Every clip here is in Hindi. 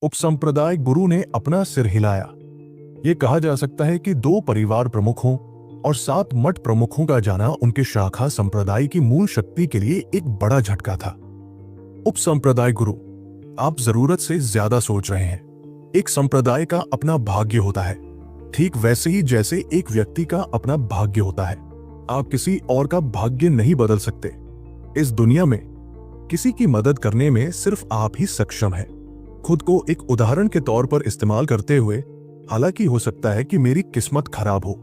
उपसंप्रदाय गुरु ने अपना सिर हिलाया। ये कहा जा सकता है कि 2 परिवार प्रमुखों और 7 मठ प्रमुखों का जाना उनके शाखा संप्रदाय की मूल शक्ति के लिए एक बड़ा झटका था। उपसंप्रदाय गुरु, आप जरूरत से ज्यादा सोच रहे हैं। एक संप्रदाय का अपना भाग्य होता है, ठीक वैसे ही जैसे एक व्यक्ति का अपना भाग्य होता है। आप किसी और का भाग्य नहीं बदल सकते। इस दुनिया में किसी की मदद करने में सिर्फ आप ही सक्षम हैं। खुद को एक उदाहरण के तौर पर इस्तेमाल करते हुए, हालांकि हो सकता है कि मेरी किस्मत खराब हो,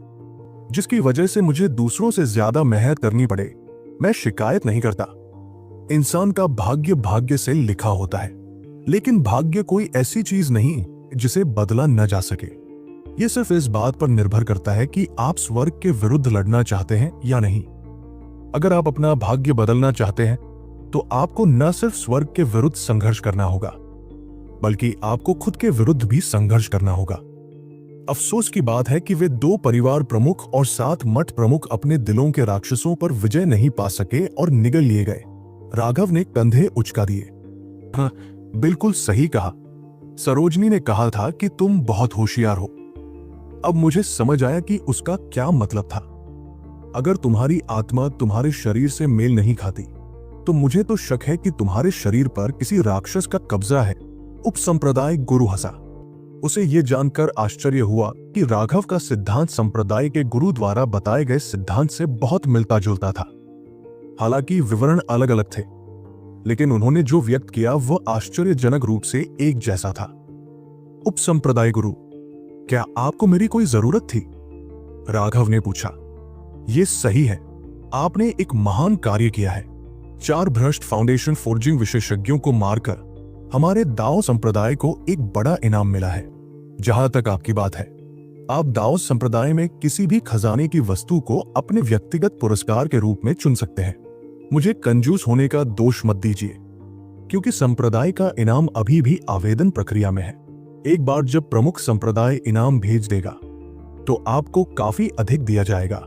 जिसकी वजह से मुझे दूसरों से ज्यादा मेहनत करनी पड़े, मैं शिकायत नहीं करता। इंसान का भाग्य भाग्य से लिखा होता है, लेकिन भाग्य कोई ऐसी चीज नहीं जिसे बदला न जा सके। यह सिर्फ इस बात पर निर्भर करता है कि आप स्वर्ग के विरुद्ध लड़ना चाहते हैं या नहीं। अगर आप अपना भाग्य बदलना चाहते हैं तो आपको न सिर्फ स्वर्ग के विरुद्ध संघर्ष करना होगा, बल्कि आपको खुद के विरुद्ध भी संघर्ष करना होगा। अफसोस की बात है कि वे 2 परिवार प्रमुख और 7 मठ प्रमुख अपने दिलों के राक्षसों पर विजय नहीं पा सके और निगल लिए गए। राघव ने कंधे उचका दिए। हाँ, बिल्कुल सही कहा। सरोजनी ने कहा था कि तुम बहुत होशियार हो। अब मुझे समझ आया कि उसका क्या मतलब था। अगर तुम्हारी आत्मा तुम्हारे शरीर से मेल नहीं खाती, तो मुझे तो शक है कि तुम्हारे शरीर पर किसी राक्षस का कब्जा है। उपसंप्रदाय गुरु हंसा। उसे यह जानकर आश्चर्य हुआ कि राघव का सिद्धांत संप्रदाय के गुरु द्वारा बताए गए सिद्धांत से बहुत मिलता जुलता था। हालांकि विवरण अलग अलग थे, लेकिन उन्होंने जो व्यक्त किया वह आश्चर्यजनक रूप से एक जैसा था। उपसंप्रदाय गुरु, क्या आपको मेरी कोई जरूरत थी? राघव ने पूछा। यह सही है, आपने एक महान कार्य किया है। 4 भ्रष्ट फाउंडेशन फोर्जिंग विशेषज्ञों को मारकर हमारे दाओ संप्रदाय को एक बड़ा इनाम मिला है। जहां तक आपकी बात है, आप दाओ संप्रदाय में किसी भी खजाने की वस्तु को अपने व्यक्तिगत पुरस्कार के रूप में चुन सकते हैं। मुझे कंजूस होने का दोष मत दीजिए, क्योंकि संप्रदाय का इनाम अभी भी आवेदन प्रक्रिया में है। एक बार जब प्रमुख संप्रदाय इनाम भेज देगा तो आपको काफी अधिक दिया जाएगा।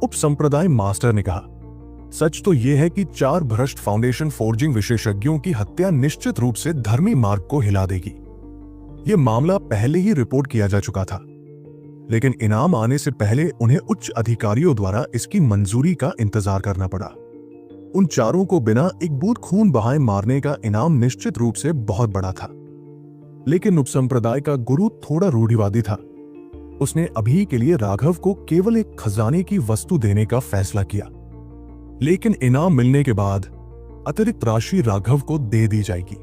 उप संप्रदाय मास्टर ने कहा। सच तो यह है कि 4 भ्रष्ट फाउंडेशन फोर्जिंग विशेषज्ञों की हत्या निश्चित रूप से धर्मी मार्ग को हिला देगी। यह मामला पहले ही रिपोर्ट किया जा चुका था, लेकिन इनाम आने से पहले उन्हें उच्च अधिकारियों द्वारा इसकी मंजूरी का इंतजार करना पड़ा। उन चारों को बिना एक बूंद खून बहाए मारने का इनाम निश्चित रूप से बहुत बड़ा था। लेकिन उपसंप्रदाय का गुरु थोड़ा रूढ़िवादी था। उसने अभी के लिए राघव को केवल एक खजाने की वस्तु देने का फैसला किया, लेकिन इनाम मिलने के बाद अतिरिक्त राशि राघव को दे दी जाएगी।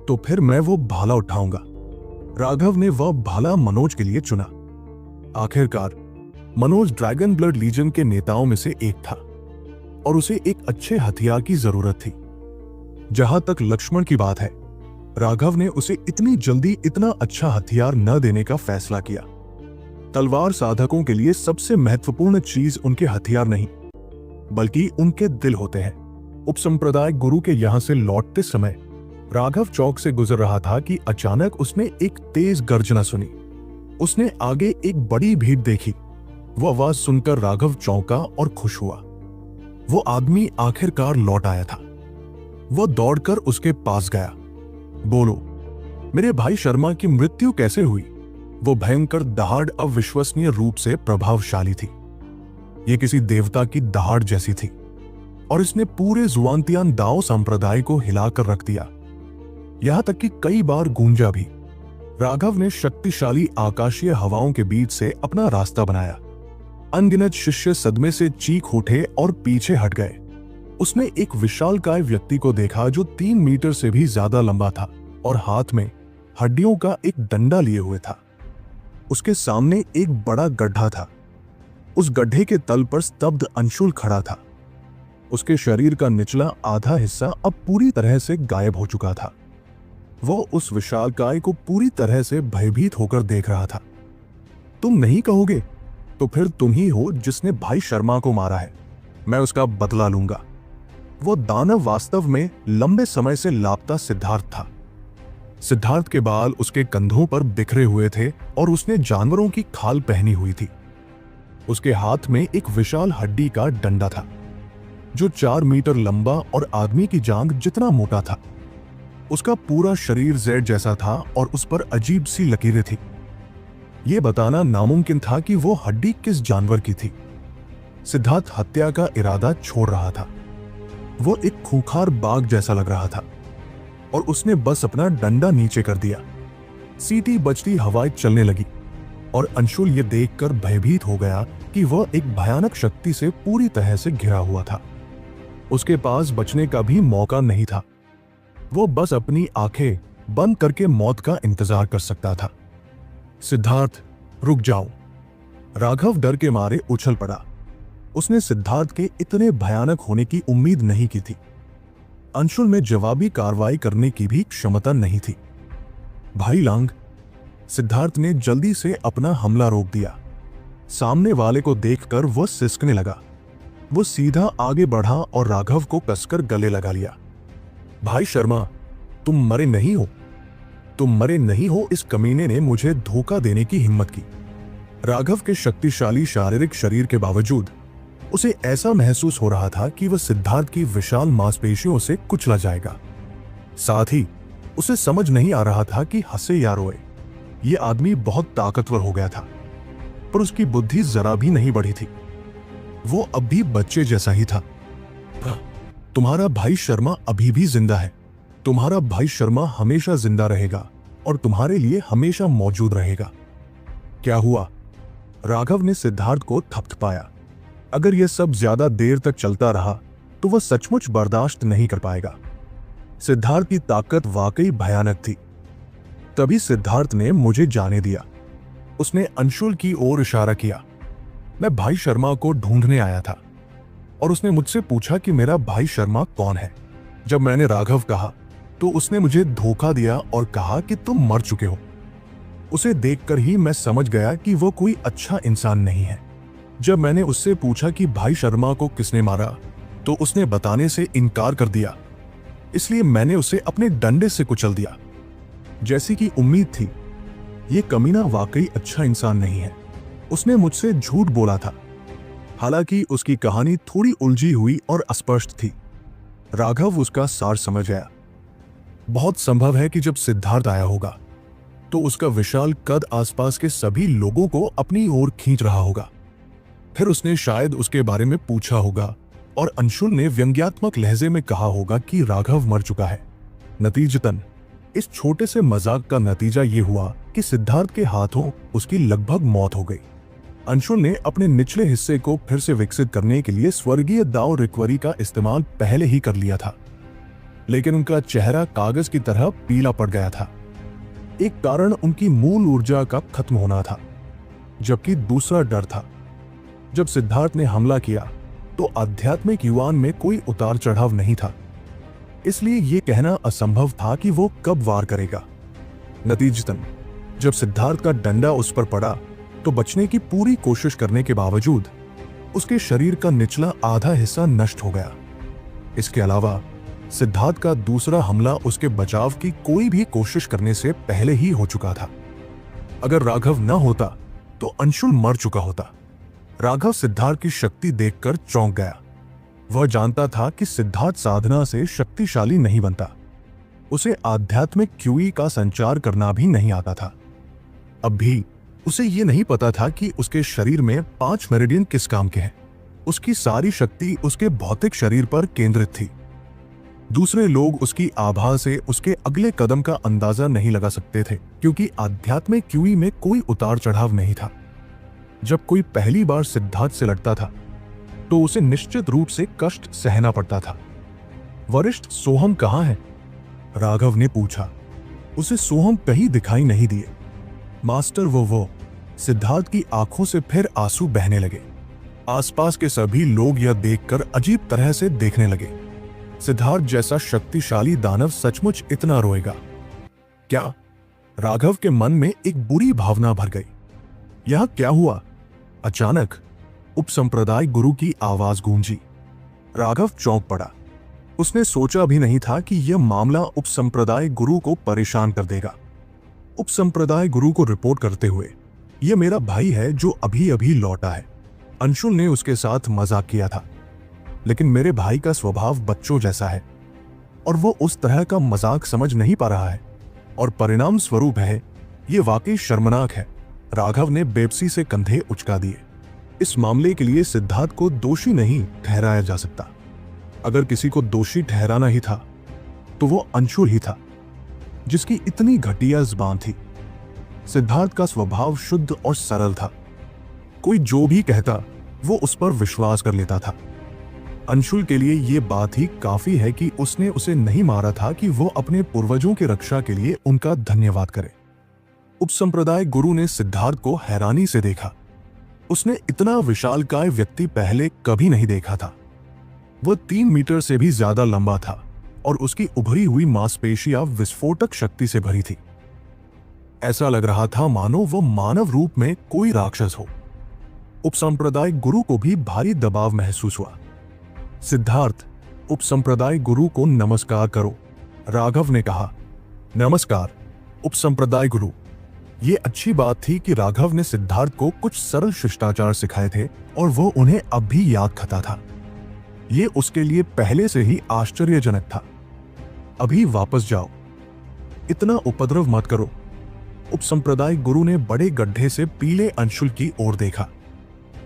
तो फिर मैं वो भाला उठाऊंगा। राघव ने वह भाला मनोज के लिए चुना। आखिरकार मनोज ड्रैगन ब्लड लीजन के नेताओं में से एक था और उसे एक अच्छे हथियार की जरूरत थी। जहां तक लक्ष्मण की बात है, राघव ने उसे इतनी जल्दी इतना अच्छा हथियार न देने का फैसला किया। तलवार साधकों के लिए सबसे महत्वपूर्ण चीज उनके हथियार नहीं, बल्कि उनके दिल होते हैं। उपसंप्रदाय गुरु के यहां से लौटते समय राघव चौक से गुजर रहा था कि अचानक उसने एक तेज गर्जना सुनी। उसने आगे एक बड़ी भीड़ देखी। वो आवाज सुनकर राघव चौंका और खुश हुआ। वो आदमी आखिरकार लौट आया था। वो दौड़कर उसके पास गया। बोलो, मेरे भाई शर्मा की मृत्यु कैसे हुई? वो भयंकर दहाड़ अविश्वसनीय रूप से प्रभावशाली थी। ये किसी देवता की दहाड़ जैसी थी और इसने पूरे जुआनतियान दाओ संप्रदाय को हिलाकर रख दिया, यहां तक कि कई बार गूंजा भी। राघव ने शक्तिशाली आकाशीय हवाओं के बीच से अपना रास्ता बनाया। अनगिनत शिष्य सदमे से चीख उठे और पीछे हट गए। उसने एक विशालकाय व्यक्ति को देखा जो 3 मीटर से भी ज्यादा लंबा था और हाथ में हड्डियों का एक डंडा लिए हुए था। उसके सामने एक बड़ा गड्ढा था। उस गड्ढे के तल पर स्तब्ध अंशुल खड़ा था। उसके शरीर का निचला आधा हिस्सा अब पूरी तरह से गायब हो चुका था। वो उस विशालकाय को पूरी तरह से भयभीत होकर देख रहा था। तुम नहीं कहोगे तो फिर तुम ही हो जिसने भाई शर्मा को मारा है। मैं उसका बदला लूंगा। वो दानव वास्तव में लंबे समय से लापता सिद्धार्थ था। सिद्धार्थ के बाल उसके कंधों पर बिखरे हुए थे और उसने जानवरों की खाल पहनी हुई थी। उसके हाथ में एक विशाल हड्डी का डंडा था जो 4 मीटर लंबा और आदमी की जांघ जितना मोटा था। उसका पूरा शरीर जेड जैसा था और उस पर अजीब सी लकीरें थी। यह बताना नामुमकिन था कि वो हड्डी किस जानवर की थी। सिद्धार्थ हत्या का इरादा छोड़ रहा था। वो एक खूंखार बाघ जैसा लग रहा था और उसने बस अपना डंडा नीचे कर दिया। सीटी बजती हवाएं चलने लगी और अंशुल ये देखकर भयभीत हो गया कि वह एक भयानक शक्ति से पूरी तरह से घिरा हुआ था। उसके पास बचने का भी मौका नहीं था। वो बस अपनी आंखें बंद करके मौत का इंतजार कर सकता था। सिद्धार्थ, रुक जाओ। राघव डर के मारे उछल पड़ा। उसने सिद्धार्थ के इतने भयानक होने की उम्मीद नहीं की थी। अंशुल में जवाबी कार्रवाई करने की भी क्षमता नहीं थी। भाई लांग, सिद्धार्थ ने जल्दी से अपना हमला रोक दिया। सामने वाले को देखकर वह सिसकने लगा। वो सीधा आगे बढ़ा और राघव को कसकर गले लगा लिया। भाई शर्मा, तुम मरे नहीं हो। तुम मरे नहीं हो। इस कमीने ने मुझे धोखा देने की हिम्मत की। राघव के शक्तिशाली शारीरिक शरीर के बावजूद उसे ऐसा महसूस हो रहा था कि वह सिद्धार्थ की विशाल मांसपेशियों से कुचला जाएगा। साथ ही उसे समझ नहीं आ रहा था कि हंसे या रोए। यह आदमी बहुत ताकतवर हो गया था, पर उसकी बुद्धि जरा भी नहीं बढ़ी थी। वो अब भी बच्चे जैसा ही था। तुम्हारा भाई शर्मा अभी भी जिंदा है। तुम्हारा भाई शर्मा हमेशा जिंदा रहेगा और तुम्हारे लिए हमेशा मौजूद रहेगा। क्या हुआ? राघव ने सिद्धार्थ को थपथपाया। अगर यह सब ज्यादा देर तक चलता रहा तो वह सचमुच बर्दाश्त नहीं कर पाएगा। सिद्धार्थ की ताकत वाकई भयानक थी। तभी सिद्धार्थ ने मुझे जाने दिया। उसने अंशुल की ओर इशारा किया। मैं भाई शर्मा को ढूंढने आया था और उसने मुझसे पूछा कि मेरा भाई शर्मा कौन है। जब मैंने राघव कहा तो उसने मुझे धोखा दिया और कहा कि तुम मर चुके हो। उसे देखकर ही मैं समझ गया कि वो कोई अच्छा इंसान नहीं है। जब मैंने उससे पूछा कि भाई शर्मा को किसने मारा तो उसने बताने से इनकार कर दिया। इसलिए मैंने उसे अपने डंडे से कुचल दिया। जैसी कि उम्मीद थी, ये कमीना वाकई अच्छा इंसान नहीं है। उसने मुझसे झूठ बोला था। हालांकि उसकी कहानी थोड़ी उलझी हुई और अस्पष्ट थी। राघव उसका सार समझ गया। बहुत संभव है कि जब सिद्धार्थ आया होगा तो उसका विशाल कद आसपास के सभी लोगों को अपनी ओर खींच रहा होगा। फिर उसने शायद उसके बारे में पूछा होगा और अंशुल ने व्यंग्यात्मक लहजे में कहा होगा कि राघव मर चुका है। नतीजतन इस छोटे से मजाक का नतीजा ये हुआ कि सिद्धार्थ के हाथों उसकी लगभग मौत हो गई। अंशुल ने अपने निचले हिस्से को फिर से विकसित करने के लिए स्वर्गीय दाव रिकवरी का इस्तेमाल पहले ही कर लिया था, लेकिन उनका चेहरा कागज की तरह पीला पड़ गया था। एक कारण उनकी मूल ऊर्जा का खत्म होना था, जबकि दूसरा डर था। जब सिद्धार्थ ने हमला किया तो आध्यात्मिक युवान में कोई उतार चढ़ाव नहीं था, इसलिए यह कहना असंभव था कि वो कब वार करेगा। नतीजतन जब सिद्धार्थ का डंडा उस पर पड़ा तो बचने की पूरी कोशिश करने के बावजूद उसके शरीर का निचला आधा हिस्सा नष्ट हो गया। इसके अलावा सिद्धार्थ का दूसरा हमला उसके बचाव की कोई भी कोशिश करने से पहले ही हो चुका था। अगर राघव न होता तो अंशुल मर चुका होता। राघव सिद्धार्थ की शक्ति देखकर चौंक गया। वह जानता था कि सिद्धार्थ साधना से शक्तिशाली नहीं बनता। उसे आध्यात्मिक क्यूई का संचार करना भी नहीं आता था। अब भी उसे यह नहीं पता था कि उसके शरीर में 5 मेरिडियन किस काम के हैं। उसकी सारी शक्ति उसके भौतिक शरीर पर केंद्रित थी। दूसरे लोग उसकी आभा से उसके अगले कदम का अंदाजा नहीं लगा सकते थे, क्योंकि आध्यात्मिक क्यूई में कोई उतार चढ़ाव नहीं था। जब कोई पहली बार सिद्धार्थ से लड़ता था तो उसे निश्चित रूप से कष्ट सहना पड़ता था। वरिष्ठ सोहम कहाँ है? राघव ने पूछा। उसे सोहम कहीं दिखाई नहीं दिए। मास्टर वो सिद्धार्थ की आंखों से फिर आंसू बहने लगे। आसपास के सभी लोग यह देखकर अजीब तरह से देखने लगे। सिद्धार्थ जैसा शक्तिशाली दानव सचमुच इतना रोएगा क्या? राघव के मन में एक बुरी भावना भर गई। यह क्या हुआ? अचानक उपसंप्रदाय गुरु की आवाज गूंजी। राघव चौंक पड़ा। उसने सोचा भी नहीं था कि यह मामला उपसंप्रदाय गुरु को परेशान कर देगा। उपसंप्रदाय गुरु को रिपोर्ट करते हुए, यह मेरा भाई है जो अभी अभी लौटा है। अंशुल ने उसके साथ मजाक किया था, लेकिन मेरे भाई का स्वभाव बच्चों जैसा है। और वो उस तरह का मजाक समझ नहीं पा रहा है, और परिणाम स्वरूप है ये वाकई शर्मनाक है। राघव ने बेबसी से कंधे उचका दिए। इस मामले के लिए सिद्धार्थ को दोषी नहीं ठहराया जा सकता। अगर किसी को दोषी ठहराना ही था तो वो अंशुल ही था, जिसकी इतनी घटिया जुबान थी। सिद्धार्थ का स्वभाव शुद्ध और सरल था। कोई जो भी कहता वो उस पर विश्वास कर लेता था। अंशुल के लिए ये बात ही काफी है कि उसने उसे नहीं मारा था कि वो अपने पूर्वजों की रक्षा के लिए उनका धन्यवाद करे। उपसंप्रदाय गुरु ने सिद्धार्थ को हैरानी से देखा। उसने इतना विशालकाय व्यक्ति पहले कभी नहीं देखा था। वह 3 मीटर से भी ज्यादा लंबा था और उसकी उभरी हुई मांसपेशियां विस्फोटक शक्ति से भरी थी। ऐसा लग रहा था मानो वो मानव रूप में कोई राक्षस हो। उपसंप्रदाय गुरु को भी भारी दबाव महसूस हुआ। सिद्धार्थ, उपसंप्रदाय गुरु को नमस्कार करो, राघव ने कहा। नमस्कार उपसंप्रदाय गुरु। ये अच्छी बात थी कि राघव ने सिद्धार्थ को कुछ सरल शिष्टाचार सिखाए थे और वो उन्हें अब भी याद करता था। ये उसके लिए पहले से ही आश्चर्यजनक था। अभी वापस जाओ, इतना उपद्रव मत करो। उपसंप्रदाय गुरु ने बड़े गड्ढे से पीले अंशुल की ओर देखा।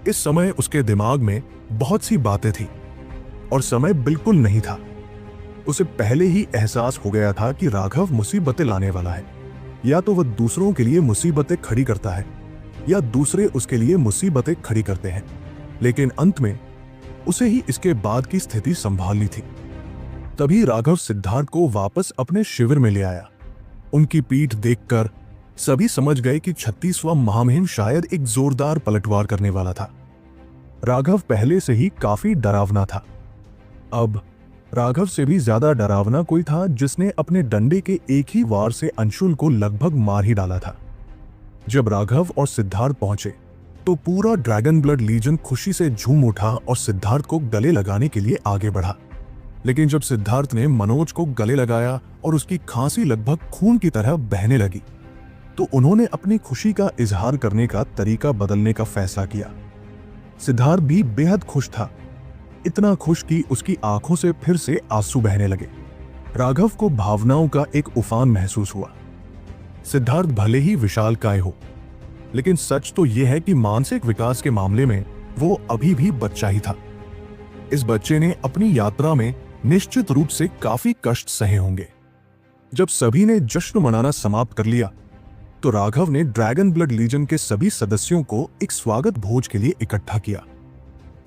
इस समय उसके दिमाग में बहुत सी बातें थी और समय बिल्कुल नहीं था। उसे पहले ही एहसास हो गया था कि राघव मुसीबतें लाने वाला है। या तो वह दूसरों के लिए मुसीबतें खड़ी करता है या दूसरे उसके लिए मुसीबतें खड़ी करते हैं, लेकिन अंत में उसे ही इसके बाद की स्थिति संभालनी थी। तभी राघव सिद्धार्थ को वापस अपने शिविर में ले आया। उनकी पीठ देखकर सभी समझ गए कि 36वां महामहिम शायद एक जोरदार पलटवार करने वाला था। राघव पहले से ही काफी डरावना था। अब राघव से भी ज्यादा डरावना कोई था जिसने अपने डंडे के एक ही वार से अंशुल को लगभग मार ही डाला था। जब राघव और सिद्धार्थ पहुंचे तो पूरा ड्रैगन ब्लड लीजन खुशी से झूम उठा और सिद्धार्थ को गले लगाने के लिए आगे बढ़ा। लेकिन जब सिद्धार्थ ने मनोज को गले लगाया और उसकी खांसी लगभग खून की तरह बहने लगी तो उन्होंने अपनी खुशी का इजहार करने का तरीका बदलने का फैसला किया। सिद्धार्थ भी बेहद खुश था, इतना खुश कि उसकी आंखों से फिर से आंसू बहने लगे। राघव को भावनाओं का एक उफान महसूस हुआ। सिद्धार्थ भले ही विशालकाय हो, लेकिन सच तो यह है कि मानसिक विकास के मामले में वो अभी भी बच्चा ही था। इस बच्चे ने अपनी यात्रा में निश्चित रूप से काफी कष्ट सहे होंगे। जब सभी ने जश्न मनाना समाप्त कर लिया तो राघव ने ड्रैगन ब्लड लीजन के सभी सदस्यों को एक स्वागत भोज के लिए इकट्ठा किया।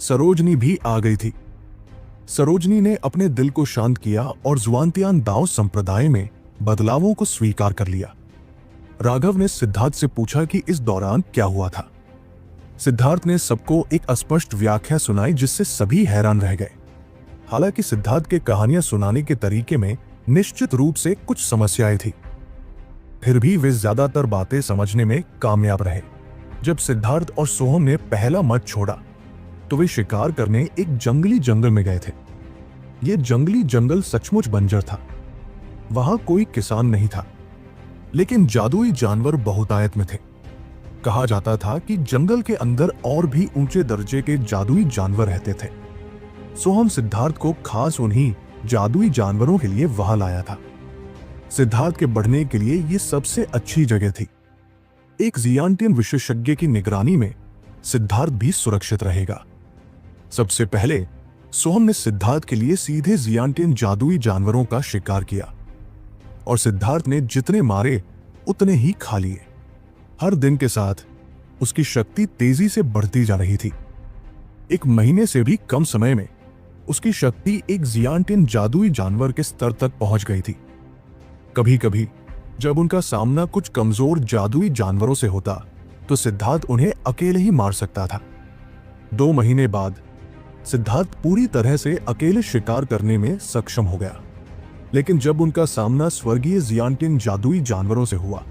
सरोजनी भी आ गई थी। सरोजनी ने अपने दिल को शांत किया और जुआनतियान दाओ संप्रदाय में बदलावों को स्वीकार कर लिया। राघव ने सिद्धार्थ से पूछा कि इस दौरान क्या हुआ था। सिद्धार्थ ने सबको एक अस्पष्ट व्याख्या सुनाई जिससे सभी हैरान रह गए। हालांकि सिद्धार्थ के कहानियां सुनाने के तरीके में निश्चित रूप से कुछ समस्याएं थी, फिर भी वे ज्यादातर बातें समझने में कामयाब रहे। जब सिद्धार्थ और सोहम ने पहला मठ छोड़ा तो वे शिकार करने एक जंगली जंगल में गए थे। यह जंगली जंगल सचमुच बंजर था। वहां कोई किसान नहीं था, लेकिन जादुई जानवर बहुतायत में थे। कहा जाता था कि जंगल के अंदर और भी ऊंचे दर्जे के जादुई जानवर रहते थे। सोहम सिद्धार्थ को खास उन्हीं जादुई जानवरों के लिए वहां लाया था। सिद्धार्थ के बढ़ने के लिए यह सबसे अच्छी जगह थी। एक जियांटियन विशेषज्ञ की निगरानी में सिद्धार्थ भी सुरक्षित रहेगा। सबसे पहले सोहम ने सिद्धार्थ के लिए सीधे जियांटियन जादुई जानवरों का शिकार किया और सिद्धार्थ ने जितने मारे उतने ही खा लिए। हर दिन के साथ उसकी शक्ति तेजी से बढ़ती जा रही थी। 1 महीने से भी कम समय में उसकी शक्ति एक जियांटियन जादुई जानवर के स्तर तक पहुंच गई थी। कभी कभी जब उनका सामना कुछ कमजोर जादुई जानवरों से होता तो सिद्धार्थ उन्हें अकेले ही मार सकता था। 2 महीने बाद सिद्धार्थ पूरी तरह से अकेले शिकार करने में सक्षम हो गया। लेकिन जब उनका सामना स्वर्गीय जियांटियन जादुई जानवरों से हुआ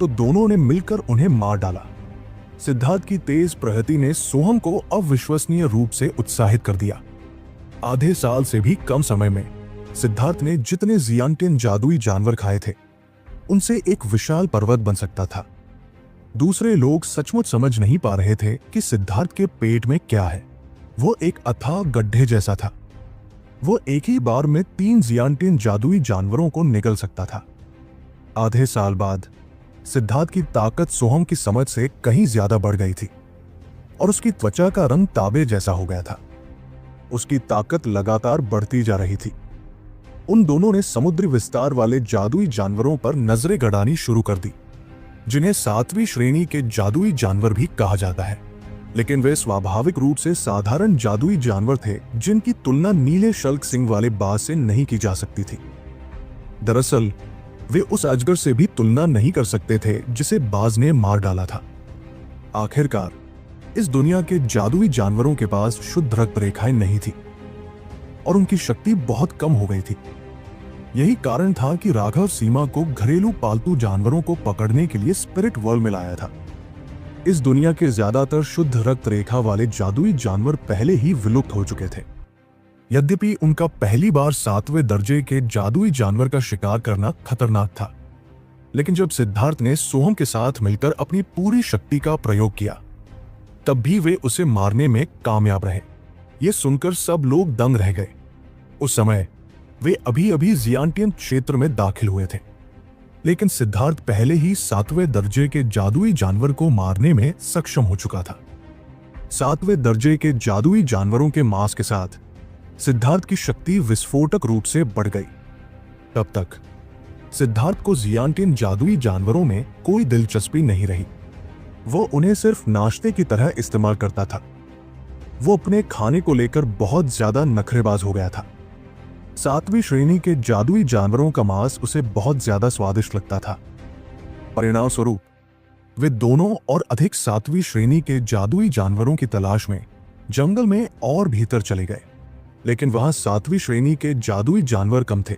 तो दोनों ने मिलकर उन्हें मार डाला। सिद्धार्थ की तेज प्रगति ने सोहम को अविश्वसनीय रूप से उत्साहित कर दिया। आधे साल से भी कम समय में सिद्धार्थ ने जितने जियांटियन जादुई जानवर खाए थे उनसे एक विशाल पर्वत बन सकता था। दूसरे लोग सचमुच समझ नहीं पा रहे थे कि सिद्धार्थ के पेट में क्या है। वो एक अथाह गड्ढे जैसा था। वो एक ही बार में 3 जियांटिन जादुई जानवरों को निगल सकता था। आधे साल बाद सिद्धार्थ की ताकत सोहम की समझ से कहीं ज्यादा बढ़ गई थी और उसकी त्वचा का रंग तांबे जैसा हो गया था। उसकी ताकत लगातार बढ़ती जा रही थी। उन दोनों ने समुद्री विस्तार वाले जादुई जानवरों पर नजरें गड़ानी शुरू कर दी, जिन्हें 7वीं श्रेणी के जादुई जानवर भी कहा जाता है। लेकिन वे स्वाभाविक रूप से साधारण जादुई जानवर थे, जिनकी तुलना नीले शल्क सिंह वाले बाज से नहीं की जा सकती थी। दरअसल वे उस अजगर से भी तुलना नहीं कर सकते थे जिसे बाज ने मार डाला था। आखिरकार इस दुनिया के जादुई जानवरों के पास शुद्ध रक्त रेखाएं नहीं थी और उनकी शक्ति बहुत कम हो गई थी। यही कारण था कि राघव सीमा को घरेलू पालतू जानवरों को पकड़ने के लिए स्पिरिट वर्ल्ड में लाया था। इस दुनिया के ज्यादातर शुद्ध रक्त रेखा वाले जादुई जानवर पहले ही विलुप्त हो चुके थे। यद्यपि उनका पहली बार 7वें दर्जे के जादुई जानवर का शिकार करना खतरनाक था, लेकिन जब सिद्धार्थ ने सोहम के साथ मिलकर अपनी पूरी शक्ति का प्रयोग किया, तब भी वे उसे मारने में कामयाब रहे। ये सुनकर सब लोग दंग रह गए। उस समय वे अभी अभी जियांटियन क्षेत्र में दाखिल हुए थे, लेकिन सिद्धार्थ पहले ही 7वें दर्जे के जादुई जानवर को मारने में सक्षम हो चुका था। 7वें दर्जे के जादुई जानवरों के मांस के साथ सिद्धार्थ की शक्ति विस्फोटक रूप से बढ़ गई। तब तक सिद्धार्थ को जियांटियन जादुई जानवरों में कोई दिलचस्पी नहीं रही। वो उन्हें सिर्फ नाश्ते की तरह इस्तेमाल करता था। वो अपने खाने को लेकर बहुत ज्यादा नखरेबाज हो गया था। 7वीं श्रेणी के जादुई जानवरों का मांस उसे बहुत ज्यादा स्वादिष्ट लगता था। परिणाम स्वरूप वे दोनों और अधिक 7वीं श्रेणी के जादुई जानवरों की तलाश में जंगल में और भीतर चले गए, लेकिन वहां 7वीं श्रेणी के जादुई जानवर कम थे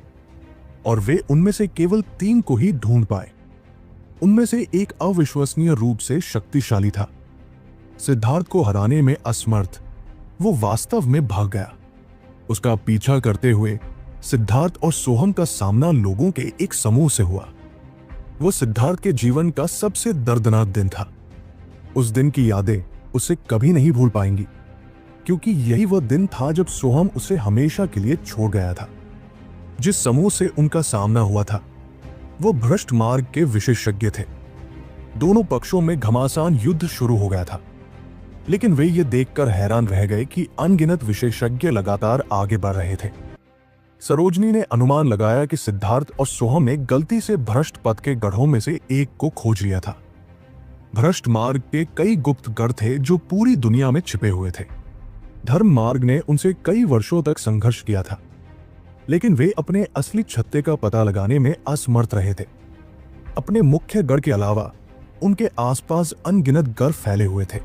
और वे उनमें से केवल 3 को ही ढूंढ पाए। उनमें से एक अविश्वसनीय रूप से शक्तिशाली था। सिद्धार्थ को हराने में असमर्थ वो वास्तव में भाग गया। उसका पीछा करते हुए सिद्धार्थ और सोहम का सामना लोगों के एक समूह से हुआ। वो सिद्धार्थ के जीवन का सबसे दर्दनाक दिन था। उस दिन की यादें उसे कभी नहीं भूल पाएंगी, क्योंकि यही वह दिन था जब सोहम उसे हमेशा के लिए छोड़ गया था। जिस समूह से उनका सामना हुआ था वो भ्रष्ट मार्ग के विशेषज्ञ थे। दोनों पक्षों में घमासान युद्ध शुरू हो गया था, लेकिन वे ये देखकर हैरान रह गए कि अनगिनत विशेषज्ञ लगातार आगे बढ़ रहे थे। सरोजनी ने अनुमान लगाया कि सिद्धार्थ और सोहम ने गलती से भ्रष्ट पथ के गढ़ों में से एक को खोज लिया था। भ्रष्ट मार्ग के कई गुप्त गढ़ थे जो पूरी दुनिया में छिपे हुए थे। धर्म मार्ग ने उनसे कई वर्षों तक संघर्ष किया था, लेकिन वे अपने असली छत्ते का पता लगाने में असमर्थ रहे थे। अपने मुख्य गढ़ के अलावा उनके आसपास अनगिनत गढ़ फैले हुए थे।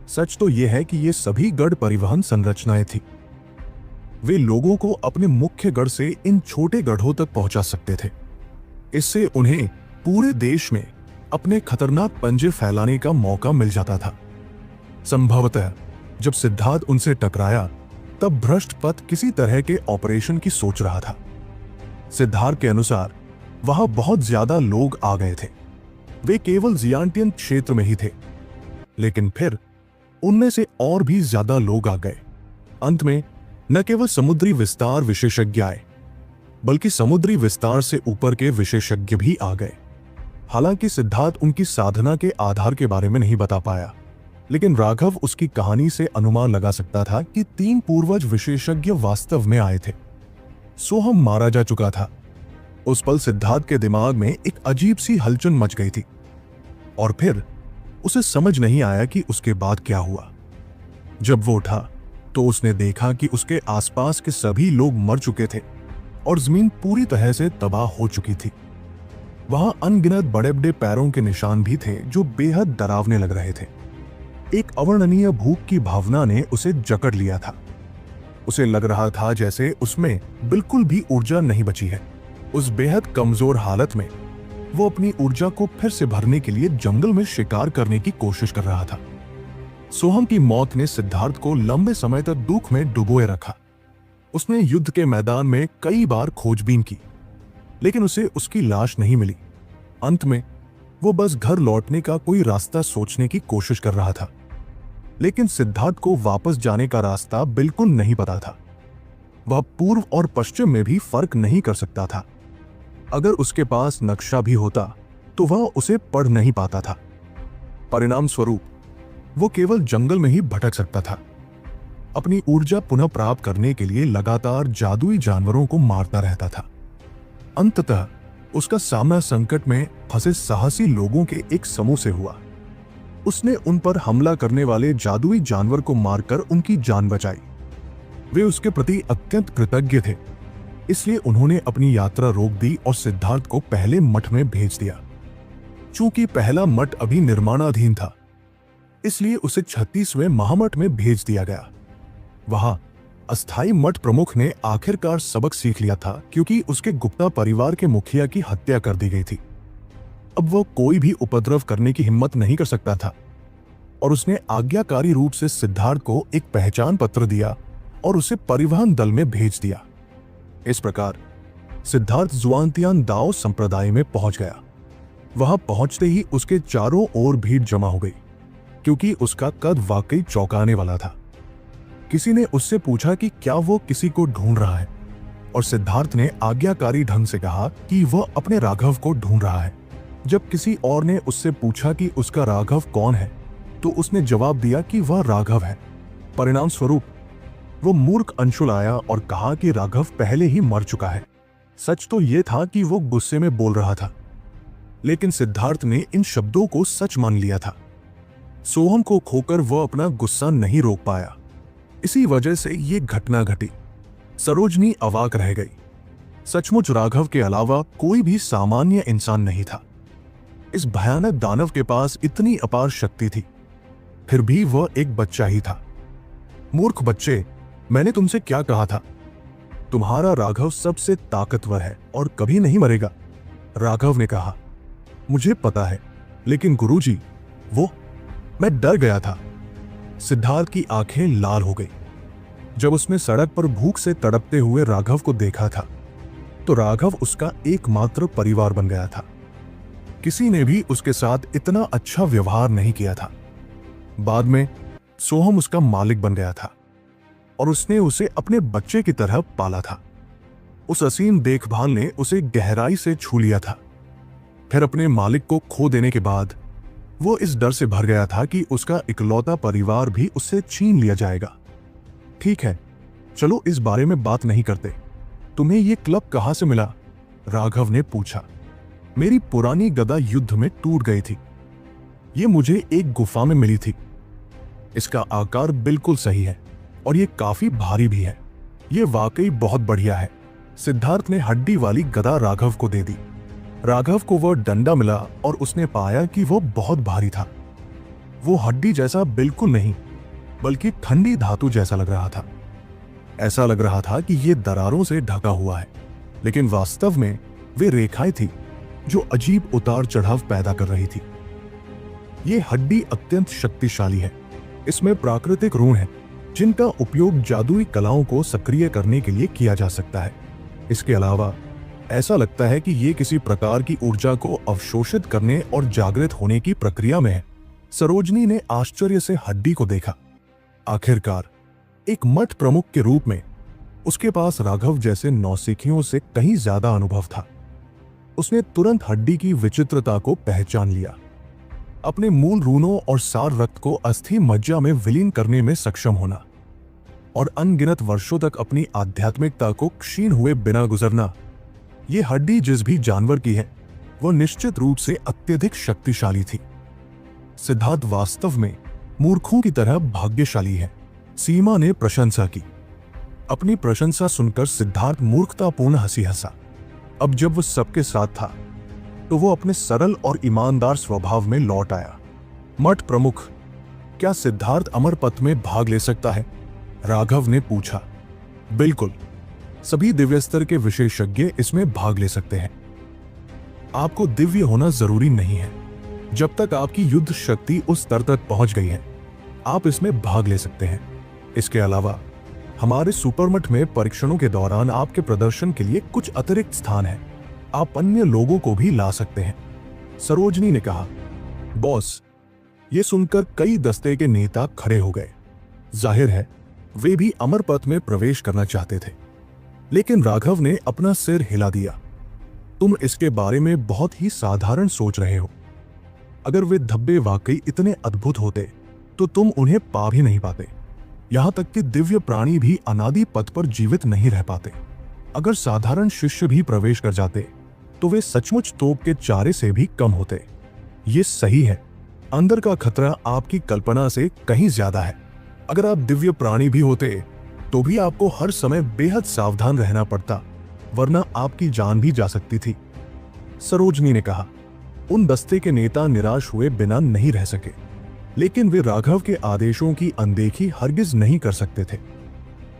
सच तो यह है कि ये सभी गढ़ परिवहन संरचनाएं थी। वे लोगों को अपने मुख्य गढ़ से इन छोटे गढ़ों तक पहुंचा सकते थे। इससे उन्हें पूरे देश में अपने खतरनाक पंजे फैलाने का मौका मिल जाता था। संभवतः जब सिद्धार्थ उनसे टकराया, तब भ्रष्ट पथ किसी तरह के ऑपरेशन की सोच रहा था। सिद्धार्थ के अनुसार वहां बहुत ज्यादा लोग आ गए थे। वे केवल जियांटियन क्षेत्र में ही थे, लेकिन फिर उनमें से और भी ज्यादा लोग आ गए। अंत में न केवल समुद्री विस्तार विशेषज्ञ आए, बल्कि समुद्री विस्तार से ऊपर के विशेषज्ञ भी आ गए। हालांकि सिद्धार्थ उनकी साधना के आधार के बारे में नहीं बता पाया, लेकिन राघव उसकी कहानी से अनुमान लगा सकता था कि 3 पूर्वज विशेषज्ञ वास्तव में आए थे। सोहम मारा जा चुका था। उस पल सिद्धार्थ के दिमाग में एक अजीब सी हलचल मच गई थी और फिर उसे समझ नहीं आया कि उसके बाद क्या हुआ। जब वो उठा तो उसने देखा कि उसके आसपास के सभी लोग मर चुके थे और जमीन पूरी तरह से तबाह हो चुकी थी। वहां अनगिनत बड़े बड़े पैरों के निशान भी थे जो बेहद डरावने लग रहे थे। एक अवर्णनीय भूख की भावना ने उसे जकड़ लिया था। उसे लग रहा था जैसे उसमें बिल्कुल भी ऊर्जा नहीं बची है। उस बेहद कमजोर हालत में वो अपनी ऊर्जा को फिर से भरने के लिए जंगल में शिकार करने की कोशिश कर रहा था। सोहम की मौत ने सिद्धार्थ को लंबे समय तक दुख में डुबोए रखा। उसने युद्ध के मैदान में कई बार खोजबीन की, लेकिन उसे उसकी लाश नहीं मिली। अंत में वो बस घर लौटने का कोई रास्ता सोचने की कोशिश कर रहा था, लेकिन सिद्धार्थ को वापस जाने का रास्ता बिल्कुल नहीं पता था। वह पूर्व और पश्चिम में भी फर्क नहीं कर सकता था। अगर उसके पास नक्शा भी होता तो वह उसे पढ़ नहीं पाता था। परिणाम स्वरूप वो केवल जंगल में ही भटक सकता था। अपनी ऊर्जा पुनः प्राप्त करने के लिए लगातार जादुई जानवरों को मारता रहता था। अंततः उसका सामना संकट में फंसे साहसी लोगों के एक समूह से हुआ। उसने उन पर हमला करने वाले जादुई जानवर को मारकर उनकी जान बचाई। वे उसके प्रति अत्यंत कृतज्ञ थे, इसलिए उन्होंने अपनी यात्रा रोक दी और सिद्धार्थ को पहले मठ में भेज दिया। चूंकि पहला मठ अभी निर्माणाधीन था, इसलिए उसे 36वें महामठ में भेज दिया गया। वहां अस्थाई मठ प्रमुख ने आखिरकार सबक सीख लिया था, क्योंकि उसके गुप्ता परिवार के मुखिया की हत्या कर दी गई थी। अब वह कोई भी उपद्रव करने की हिम्मत नहीं कर सकता था और उसने आज्ञाकारी रूप से सिद्धार्थ को एक पहचान पत्र दिया और उसे परिवहन दल में भेज दिया। इस प्रकार सिद्धार्थ जुआनतियान दाओ संप्रदाय में पहुंच गया। वहां पहुंचते ही उसके चारों ओर भीड़ जमा हो गई, क्योंकि उसका कद वाकई चौंकाने वाला था। किसी ने उससे पूछा कि क्या वो किसी को ढूंढ रहा है, और सिद्धार्थ ने आज्ञाकारी ढंग से कहा कि वह अपने राघव को ढूंढ रहा है। जब किसी और ने उससे पूछा कि उसका राघव कौन है, तो उसने जवाब दिया कि वह राघव है। परिणाम स्वरूप वो मूर्ख अंशुल आया और कहा कि राघव पहले ही मर चुका है। सच तो यह था कि वो गुस्से में बोल रहा था, लेकिन सिद्धार्थ ने इन शब्दों को सच मान लिया था। सोहम को खोकर वह अपना गुस्सा नहीं रोक पाया। इसी वजह से ये घटना घटी। सरोजनी अवाक रह गई। सचमुच राघव के अलावा कोई भी सामान्य इंसान नहीं था। इस भयानक दानव के पास इतनी अपार शक्ति थी, फिर भी वह एक बच्चा ही था। मूर्ख बच्चे, मैंने तुमसे क्या कहा था? तुम्हारा राघव सबसे ताकतवर है और कभी नहीं मरेगा, राघव ने कहा। मुझे पता है, लेकिन गुरुजी, मैं डर गया था। सिद्धार्थ की आंखें लाल हो गई जब उसने सड़क पर भूख से तड़पते हुए राघव को देखा था। तो राघव उसका एकमात्र परिवार बन गया था। किसी ने भी उसके साथ इतना अच्छा व्यवहार नहीं किया था। बाद में सोहम उसका मालिक बन गया था और उसने उसे अपने बच्चे की तरह पाला था। उस असीम देखभाल ने उसे गहराई से छू लिया था। फिर अपने मालिक को खो देने के बाद वो इस डर से भर गया था कि उसका इकलौता परिवार भी उससे छीन लिया जाएगा। ठीक है, चलो इस बारे में बात नहीं करते। तुम्हें ये क्लब कहां से मिला? राघव ने पूछा। मेरी पुरानी गदा युद्ध में टूट गई थी। ये मुझे एक गुफा में मिली थी। इसका आकार बिल्कुल सही है और ये काफी भारी भी है। ये वाकई बहुत बढ़िया है। सिद्धार्थ ने हड्डी वाली गदा राघव को दे दी। राघव को वह डंडा मिला और उसने पाया कि वो बहुत भारी था। वो हड्डी जैसा बिल्कुल नहीं, बल्कि ठंडी धातु जैसा लग रहा था। ऐसा लग रहा था कि ये दरारों से ढका हुआ है, लेकिन वास्तव में वे रेखाएं थी जो अजीब उतार चढ़ाव पैदा कर रही थी। ये हड्डी अत्यंत शक्तिशाली है। इसमें प्राकृतिक ऋण है जिनका उपयोग जादुई कलाओं को सक्रिय करने के लिए किया जा सकता है। इसके अलावा ऐसा लगता है कि ये किसी प्रकार की ऊर्जा को अवशोषित करने और जागृत होने की प्रक्रिया में है। सरोजनी ने आश्चर्य से हड्डी को देखा। आखिरकार एक मठ प्रमुख के रूप में उसके पास राघव जैसे नौसिखियों से कहीं ज्यादा अनुभव था। उसने तुरंत हड्डी की विचित्रता को पहचान लिया। अपने मूल रूनों और सार रक्त को अस्थि मज्जा में विलीन करने में सक्षम होना और अनगिनत वर्षों तक अपनी आध्यात्मिकता को क्षीण हुए बिना गुजरना, ये हड्डी जिस भी जानवर की है वह निश्चित रूप से अत्यधिक शक्तिशाली थी। सिद्धार्थ वास्तव में मूर्खों की तरह भाग्यशाली है, सीमा ने प्रशंसा की। अपनी प्रशंसा सुनकर सिद्धार्थ मूर्खतापूर्ण हंसी हंसा। अब जब वह सबके साथ था तो वो अपने सरल और ईमानदार स्वभाव में लौट आया। मठ प्रमुख, क्या सिद्धार्थ अमर पथ में भाग ले सकता है? राघव ने पूछा। बिल्कुल, सभी दिव्य स्तर के विशेषज्ञ इसमें भाग ले सकते हैं। आपको दिव्य होना जरूरी नहीं है। जब तक आपकी युद्ध शक्ति उस स्तर तक पहुंच गई है, आप इसमें भाग ले सकते हैं। इसके अलावा हमारे सुपरमठ में परीक्षणों के दौरान आपके प्रदर्शन के लिए कुछ अतिरिक्त स्थान है। आप अन्य लोगों को भी ला सकते हैं, सरोजनी ने कहा। बॉस, ये सुनकर कई दस्ते के नेता खड़े हो गए। जाहिर है वे भी अमर पथ में प्रवेश करना चाहते थे। लेकिन राघव ने अपना सिर हिला दिया। तुम इसके बारे में बहुत ही साधारण सोच रहे हो। अगर वे धब्बे वाकई इतने अद्भुत होते तो तुम उन्हें पा भी नहीं पाते। यहां तक कि दिव्य प्राणी भी अनादि पथ पर जीवित नहीं रह पाते। अगर साधारण शिष्य भी प्रवेश कर जाते तो वे सचमुच तोप के चारे से भी कम होते। ये सही है, अंदर का खतरा आपकी कल्पना से कहीं ज्यादा है। अगर आप दिव्य प्राणी भी होते तो भी आपको हर समय बेहद सावधान रहना पड़ता, वरना आपकी जान भी जा सकती थी। सरोजनी ने कहा। उन दस्ते के नेता निराश हुए बिना नहीं रह सके, लेकिन वे राघव के आदेशों की अनदेखी हरगिज नहीं कर सकते थे।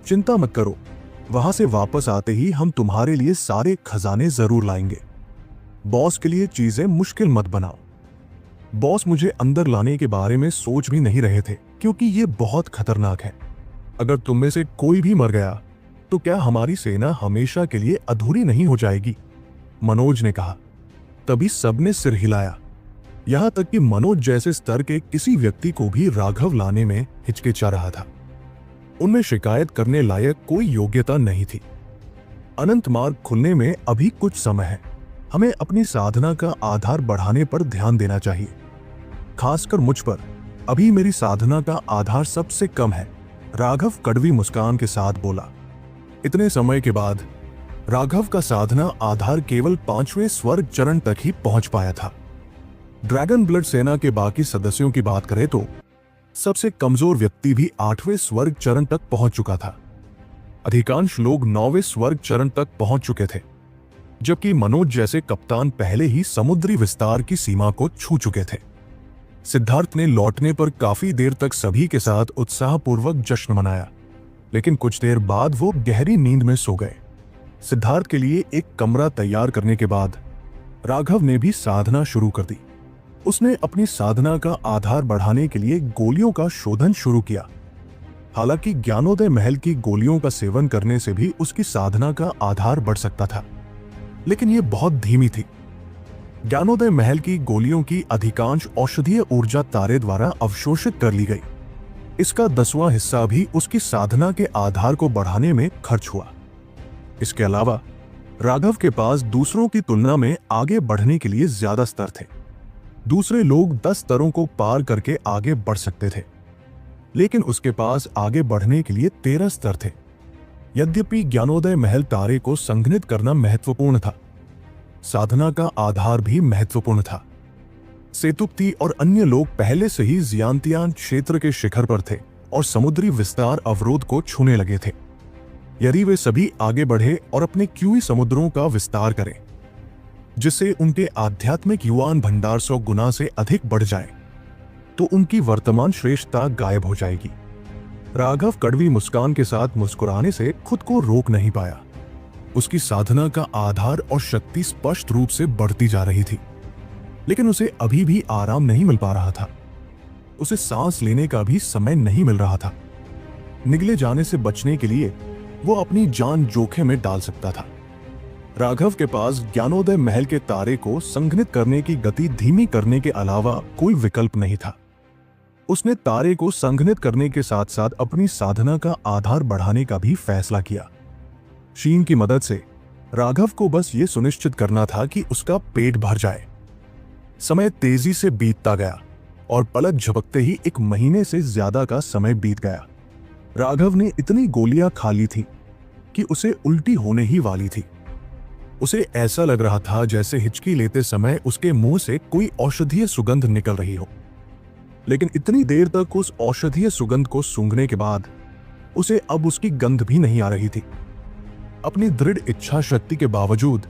चिंता मत करो, वहां से वापस आते ही हम तुम्हारे लिए सारे खजाने जरूर लाएंगे। बॉस के लिए चीजें मुश्किल मत बनाओ। बॉस मुझे अंदर लाने के बारे में सोच भी नहीं रहे थे, क्योंकि ये बहुत खतरनाक है। अगर तुम में से कोई भी मर गया तो क्या हमारी सेना हमेशा के लिए अधूरी नहीं हो जाएगी? मनोज ने कहा। तभी सबने सिर हिलाया, यहां तक कि मनोज जैसे स्तर के किसी व्यक्ति को भी राघव लाने में हिचकिचा रहा था। उनमें शिकायत करने लायक कोई योग्यता नहीं थी। अनंत मार्ग खुलने में अभी कुछ समय है। हमें अपनी साधना का आधार बढ़ाने पर ध्यान देना चाहिए, खासकर मुझ पर। अभी मेरी साधना का आधार सबसे कम है, राघव कड़वी मुस्कान के साथ बोला। इतने समय के बाद राघव का साधना आधार केवल 5वें स्वर्ग चरण तक ही पहुंच पाया था। ड्रैगन ब्लड सेना के बाकी सदस्यों की बात करें तो सबसे कमजोर व्यक्ति भी 8वें स्वर्ग चरण तक पहुंच चुका था। अधिकांश लोग 9वें स्वर्ग चरण तक पहुंच चुके थे, जबकि मनोज जैसे कप्तान पहले ही समुद्री विस्तार की सीमा को छू चुके थे। सिद्धार्थ ने लौटने पर काफी देर तक सभी के साथ उत्साहपूर्वक जश्न मनाया, लेकिन कुछ देर बाद वो गहरी नींद में सो गए। सिद्धार्थ के लिए एक कमरा तैयार करने के बाद राघव ने भी साधना शुरू कर दी। उसने अपनी साधना का आधार बढ़ाने के लिए गोलियों का शोधन शुरू किया। हालांकि ज्ञानोदय महल की गोलियों का सेवन करने से भी उसकी साधना का आधार बढ़ सकता था, लेकिन यह बहुत धीमी थी। ज्ञानोदय महल की गोलियों की अधिकांश औषधीय ऊर्जा तारे द्वारा अवशोषित कर ली गई। इसका 10वां हिस्सा भी उसकी साधना के आधार को बढ़ाने में खर्च हुआ। इसके अलावा राघव के पास दूसरों की तुलना में आगे बढ़ने के लिए ज्यादा स्तर थे। दूसरे लोग 10 स्तरों को पार करके आगे बढ़ सकते थे, लेकिन उसके पास आगे बढ़ने के लिए 13 स्तर थे। यद्यपि ज्ञानोदय महल तारे को संघनित करना महत्वपूर्ण था, साधना का आधार भी महत्वपूर्ण था। सेतुप्ती और अन्य लोग पहले से ही जियांतियान क्षेत्र के शिखर पर थे और समुद्री विस्तार अवरोध को छूने लगे थे। यदि वे सभी आगे बढ़े और अपने क्यूई समुद्रों का विस्तार करें, जिससे उनके आध्यात्मिक युवान भंडार 100 गुना से अधिक बढ़ जाए, तो उनकी वर्तमान श्रेष्ठता गायब हो जाएगी। राघव कड़वी मुस्कान के साथ मुस्कुराने से खुद को रोक नहीं पाया। उसकी साधना का आधार और शक्ति स्पष्ट रूप से बढ़ती जा रही थी, लेकिन उसे अभी भी आराम नहीं मिल पा रहा था। उसे सांस लेने का भी समय नहीं मिल रहा था। निगले जाने से बचने के लिए वो अपनी जान जोखिम में डाल सकता था। राघव के पास ज्ञानोदय महल के तारे को संघनित करने की गति धीमी करने के अलावा कोई विकल्प नहीं था। उसने तारे को संघनित करने के साथ साथ अपनी साधना का आधार बढ़ाने का भी फैसला किया। शीन की मदद से राघव को बस ये सुनिश्चित करना था कि उसका पेट भर जाए। समय तेजी से बीतता गया और पलक झपकते ही 1 महीने से ज्यादा का समय बीत गया। राघव ने इतनी गोलियां खा ली थी कि उसे उल्टी होने ही वाली थी। उसे ऐसा लग रहा था जैसे हिचकी लेते समय उसके मुंह से कोई औषधीय सुगंध निकल रही हो, लेकिन इतनी देर तक उस औषधीय सुगंध को सूंघने के बाद उसे अब उसकी गंध भी नहीं आ रही थी। अपनी दृढ़ इच्छा शक्ति के बावजूद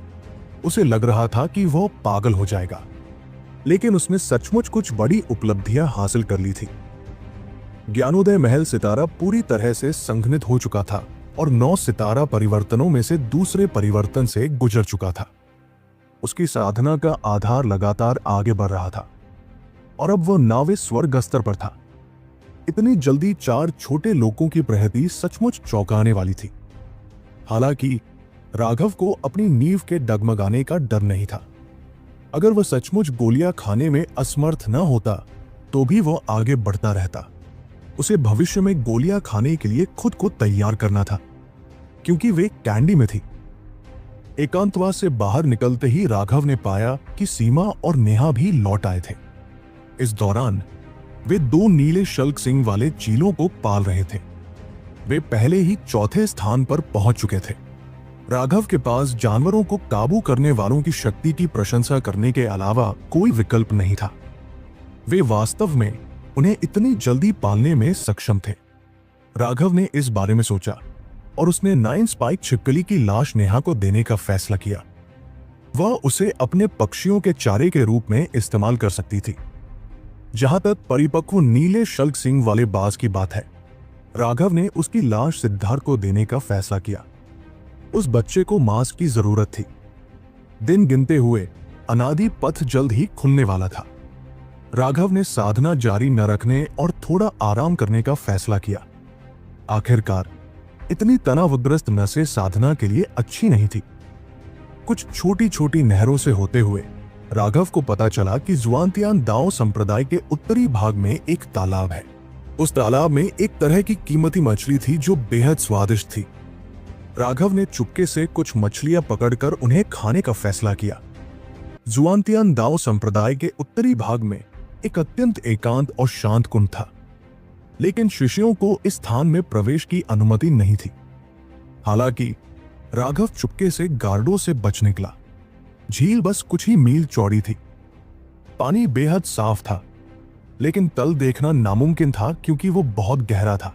उसे लग रहा था कि वह पागल हो जाएगा, लेकिन उसने सचमुच कुछ बड़ी उपलब्धियां हासिल कर ली थी। ज्ञानोदय महल सितारा पूरी तरह से संघनित हो चुका था और 9 सितारा परिवर्तनों में से दूसरे परिवर्तन से गुजर चुका था। उसकी साधना का आधार लगातार आगे बढ़ रहा था और अब वह 9वें स्वर्ग स्तर पर था। इतनी जल्दी 4 छोटे लोगों की प्रगति सचमुच चौंकाने वाली थी। हालांकि राघव को अपनी नींव के डगमगाने का डर नहीं था। अगर वह सचमुच गोलियां खाने में असमर्थ न होता तो भी वह आगे बढ़ता रहता। उसे भविष्य में गोलियां खाने के लिए खुद को तैयार करना था, क्योंकि वे कैंडी में थी। एकांतवास से बाहर निकलते ही राघव ने पाया कि सीमा और नेहा भी लौट आए थे। इस दौरान वे दो नीले शल्क सिंग वाले चीलों को पाल रहे थे। वे पहले ही चौथे स्थान पर पहुंच चुके थे। राघव के पास जानवरों को काबू करने वालों की शक्ति की प्रशंसा करने के अलावा कोई विकल्प नहीं था। वे वास्तव में उन्हें इतनी जल्दी पालने में सक्षम थे। राघव ने इस बारे में सोचा और उसने 9 स्पाइक छिपकली की लाश नेहा को देने का फैसला किया। वह उसे अपने पक्षियों के चारे के रूप में इस्तेमाल कर सकती थी। जहां तक परिपक्व नीले शल्क सिंग वाले बाज की बात है, राघव ने उसकी लाश सिद्धार्थ को देने का फैसला किया। उस बच्चे को मांस की जरूरत थी। दिन गिनते हुए अनादि पथ जल्द ही खुलने वाला था। राघव ने साधना जारी न रखने और थोड़ा आराम करने का फैसला किया। आखिरकार इतनी तनावग्रस्त नसें साधना के लिए अच्छी नहीं थी। कुछ छोटी छोटी नहरों से होते हुए राघव को पता चला कि जुआनतियान दाओ संप्रदाय के उत्तरी भाग में एक तालाब है। उस तालाब में एक तरह की कीमती मछली थी जो बेहद स्वादिष्ट थी। राघव ने चुपके से कुछ मछलियां पकड़कर उन्हें खाने का फैसला किया। जुआनतियान दाओ संप्रदाय के उत्तरी भाग में एक अत्यंत एकांत और शांत कुंड था, लेकिन शिष्यों को इस स्थान में प्रवेश की अनुमति नहीं थी। हालांकि राघव चुपके से गार्डों से बच निकला। झील बस कुछ ही मील चौड़ी थी। पानी बेहद साफ था, लेकिन तल देखना नामुमकिन था क्योंकि वो बहुत गहरा था।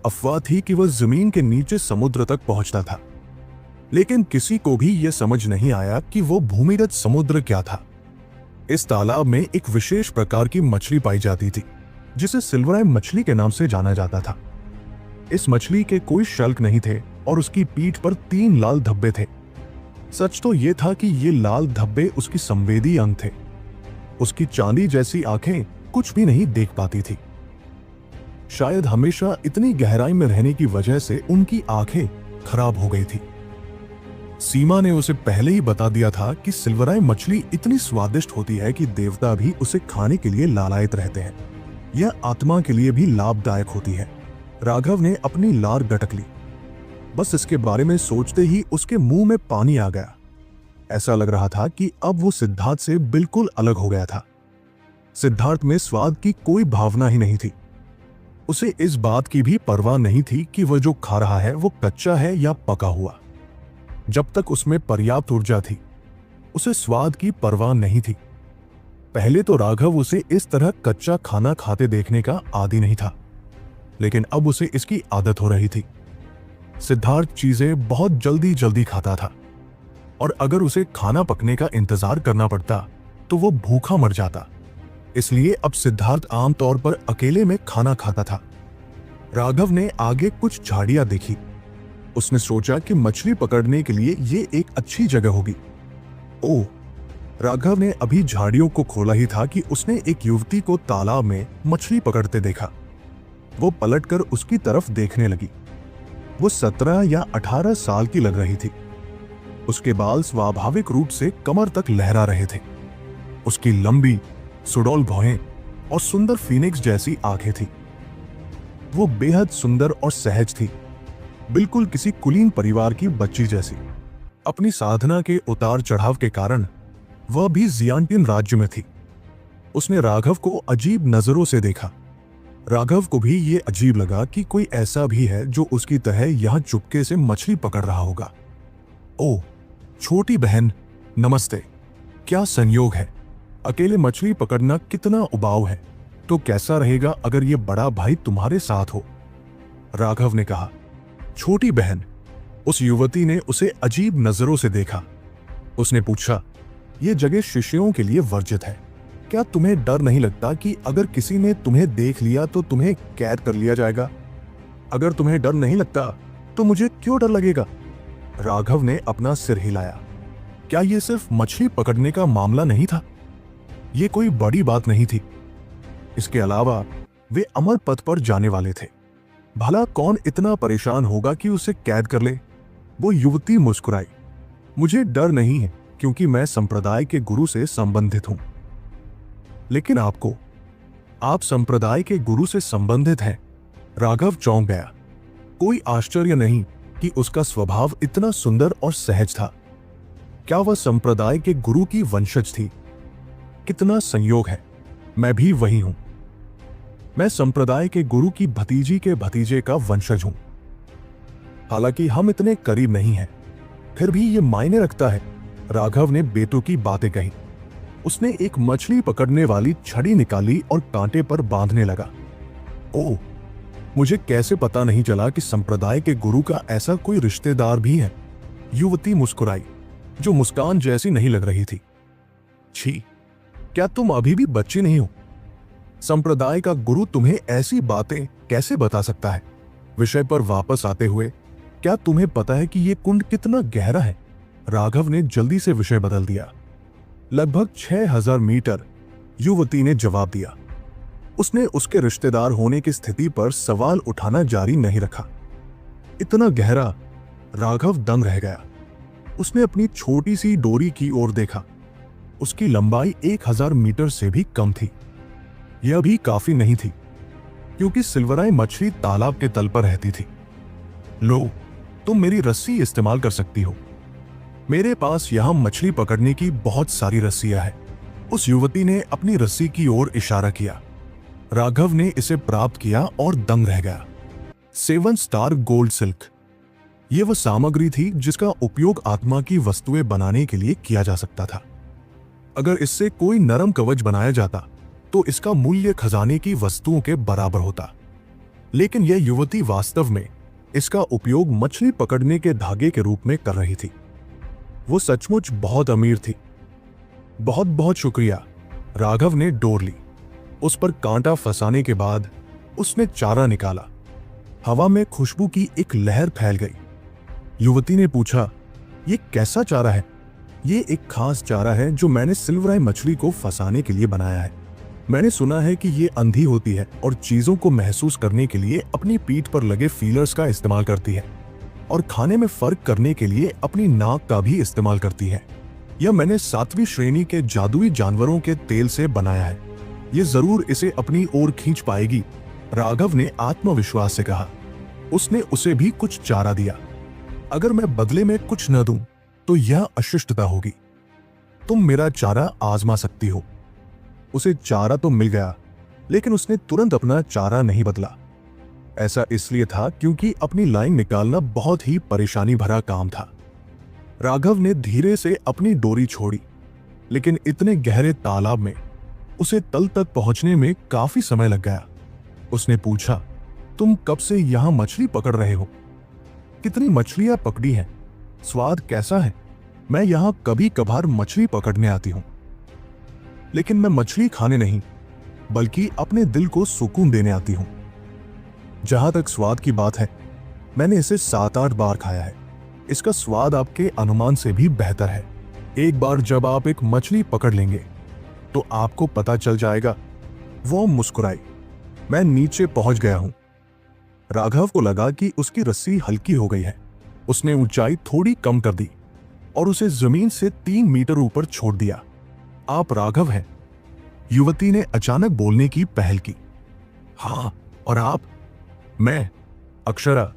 अफवाह थी कि वह जमीन के नीचे समुद्र तक पहुंचता था, लेकिन किसी को भी यह समझ नहीं आया कि वो भूमिगत समुद्र क्या था। इस तालाब में एक विशेष प्रकार की मछली पाई जाती थी जिसे सिल्वर आई मछली के नाम से जाना जाता था। इस मछली के कोई शल्क नहीं थे और उसकी पीठ पर 3 लाल धब्बे थे। सच तो यह था कि ये लाल धब्बे उसकी संवेदी अंग थे। उसकी चांदी जैसी आंखें कुछ भी नहीं देख पाती थी। शायद हमेशा इतनी गहराई में रहने की वजह से उनकी आंखें खराब हो गई थी। सीमा ने उसे पहले ही बता दिया था कि सिल्वराई मछली इतनी स्वादिष्ट होती है कि देवता भी उसे खाने के लिए लालायित रहते हैं। यह आत्मा के लिए भी लाभदायक होती है। राघव ने अपनी लार गटक ली। बस इसके बारे में सोचते ही उसके मुंह में पानी आ गया। ऐसा लग रहा था कि अब वो सिद्धार्थ से बिल्कुल अलग हो गया था। सिद्धार्थ में स्वाद की कोई भावना ही नहीं थी। उसे इस बात की भी परवाह नहीं थी कि वह जो खा रहा है वो कच्चा है या पका हुआ। जब तक उसमें पर्याप्त ऊर्जा थी, उसे स्वाद की परवाह नहीं थी। पहले तो राघव उसे इस तरह कच्चा खाना खाते देखने का आदी नहीं था, लेकिन अब उसे इसकी आदत हो रही थी। सिद्धार्थ चीजें बहुत जल्दी जल्दी खाता था और अगर उसे खाना पकने का इंतजार करना पड़ता तो वो भूखा मर जाता। इसलिए अब सिद्धार्थ आमतौर पर अकेले में खाना खाता था। राघव ने आगे कुछ झाड़ियां देखी। उसने सोचा कि मछली पकड़ने के लिए ये एक अच्छी जगह होगी। ओह, राघव ने अभी झाड़ियों को खोला ही था कि उसने एक युवती को तालाब में मछली पकड़ते देखा। वो पलटकर उसकी तरफ देखने लगी। वो 17 या 18 साल की लग रही थी। उसके बाल स्वाभाविक रूप से कमर तक लहरा रहे थे। उसकी लंबी सुडौल भौहें और सुंदर फीनिक्स जैसी आंखें थी। वो बेहद सुंदर और सहज थी, बिल्कुल किसी कुलीन परिवार की बच्ची जैसी। अपनी साधना के उतार चढ़ाव के कारण वह भी जियांटिन राज्य में थी। उसने राघव को अजीब नजरों से देखा। राघव को भी ये अजीब लगा कि कोई ऐसा भी है जो उसकी तरह यहां चुपके से मछली पकड़ रहा होगा। ओह, छोटी बहन, नमस्ते। क्या संयोग है। अकेले मछली पकड़ना कितना उबाऊ है। तो कैसा रहेगा अगर ये बड़ा भाई तुम्हारे साथ हो, राघव ने कहा। छोटी बहन। उस युवती ने उसे अजीब नजरों से देखा। उसने पूछा, यह जगह शिष्यों के लिए वर्जित है। क्या तुम्हें डर नहीं लगता कि अगर किसी ने तुम्हें देख लिया तो तुम्हें कैद कर लिया जाएगा? अगर तुम्हें डर नहीं लगता तो मुझे क्यों डर लगेगा? राघव ने अपना सिर हिलाया। क्या यह सिर्फ मछली पकड़ने का मामला नहीं था? यह कोई बड़ी बात नहीं थी। इसके अलावा वे अमर पथ पर जाने वाले थे। भला कौन इतना परेशान होगा कि उसे कैद कर ले? वो युवती मुस्कुराई। मुझे डर नहीं है क्योंकि मैं संप्रदाय के गुरु से संबंधित हूं। लेकिन आप संप्रदाय के गुरु से संबंधित हैं? राघव चौंक गया। कोई आश्चर्य नहीं कि उसका स्वभाव इतना सुंदर और सहज था। क्या वह संप्रदाय के गुरु की वंशज थी? कितना संयोग है, मैं भी वही हूं। मैं संप्रदाय के गुरु की भतीजी के भतीजे का वंशज हूं। हालांकि हम इतने करीब नहीं हैं, फिर भी ये मायने रखता है। राघव ने बेतुकी बातें कही। उसने एक मछली पकड़ने वाली छड़ी निकाली और कांटे पर बांधने लगा। ओह, मुझे कैसे पता नहीं चला कि संप्रदाय के गुरु का ऐसा कोई रिश्तेदार भी है। युवती मुस्कुराई, जो मुस्कान जैसी नहीं लग रही थी। छी, क्या तुम अभी भी बच्ची नहीं हो? संप्रदाय का गुरु तुम्हें ऐसी बातें कैसे बता सकता है? विषय पर वापस आते हुए, क्या तुम्हें पता है कि यह कुंड कितना गहरा है? राघव ने जल्दी से विषय बदल दिया। लगभग 6000 मीटर, युवती ने जवाब दिया। उसने उसके रिश्तेदार होने की स्थिति पर सवाल उठाना जारी नहीं रखा। इतना गहरा? राघव दंग रह गया। उसने अपनी छोटी सी डोरी की ओर देखा। उसकी लंबाई 1000 मीटर से भी कम थी। यह भी काफी नहीं थी, क्योंकि सिल्वराई मछली तालाब के तल पर रहती थी। लो, तुम मेरी रस्सी इस्तेमाल कर सकती हो। मेरे पास यहां मछली पकड़ने की बहुत सारी रस्सियां हैं। उस युवती ने अपनी रस्सी की ओर इशारा किया। राघव ने इसे प्राप्त किया और दंग रह गया। 7 स्टार गोल्ड सिल्क, यह वह सामग्री थी जिसका उपयोग आत्मा की वस्तुएं बनाने के लिए किया जा सकता था। अगर इससे कोई नरम कवच बनाया जाता तो इसका मूल्य खजाने की वस्तुओं के बराबर होता। लेकिन यह युवती वास्तव में इसका उपयोग मछली पकड़ने के धागे के रूप में कर रही थी। वो सचमुच बहुत अमीर थी। बहुत बहुत शुक्रिया। राघव ने डोर ली। उस पर कांटा फंसाने के बाद उसने चारा निकाला। हवा में खुशबू की एक लहर फैल गई। युवती ने पूछा, ये कैसा चारा है? ये एक खास चारा है जो मैंने सिल्वराई मछली को फंसाने के लिए बनाया है। मैंने सुना है कि ये अंधी होती है और चीजों को महसूस करने के लिए अपनी पीठ पर लगे फीलर्स का इस्तेमाल करती है, और खाने में फर्क करने के लिए अपनी नाक का भी इस्तेमाल करती है। यह मैंने 7वीं श्रेणी के जादुई जानवरों के तेल से बनाया है। ये जरूर इसे अपनी ओर खींच पाएगी, राघव ने आत्मविश्वास से कहा। उसने उसे भी कुछ चारा दिया। अगर मैं बदले में कुछ न दूं तो यह अशिष्टता होगी। तुम मेरा चारा आजमा सकती हो। उसे चारा तो मिल गया, लेकिन उसने तुरंत अपना चारा नहीं बदला। ऐसा इसलिए था क्योंकि अपनी लाइन निकालना बहुत ही परेशानी भरा काम था। राघव ने धीरे से अपनी डोरी छोड़ी, लेकिन इतने गहरे तालाब में उसे तल तक पहुंचने में काफी समय लग गया। उसने पूछा, तुम कब से यहां मछली पकड़ रहे हो? कितनी मछलियां पकड़ी हैं? स्वाद कैसा है? मैं यहां कभी कभार मछली पकड़ने आती हूं, लेकिन मैं मछली खाने नहीं, बल्कि अपने दिल को सुकून देने आती हूं। जहां तक स्वाद की बात है, मैंने इसे 7-8 बार खाया है। इसका स्वाद आपके अनुमान से भी बेहतर है। एक बार जब आप एक मछली पकड़ लेंगे तो आपको पता चल जाएगा। वो मुस्कुराई। मैं नीचे पहुंच गया हूं। राघव को लगा कि उसकी रस्सी हल्की हो गई है। उसने ऊंचाई थोड़ी कम कर दी और उसे जमीन से 3 मीटर ऊपर छोड़ दिया। आप राघव हैं? युवती ने अचानक बोलने की पहल की। हाँ, और आप? मैं अक्षरा,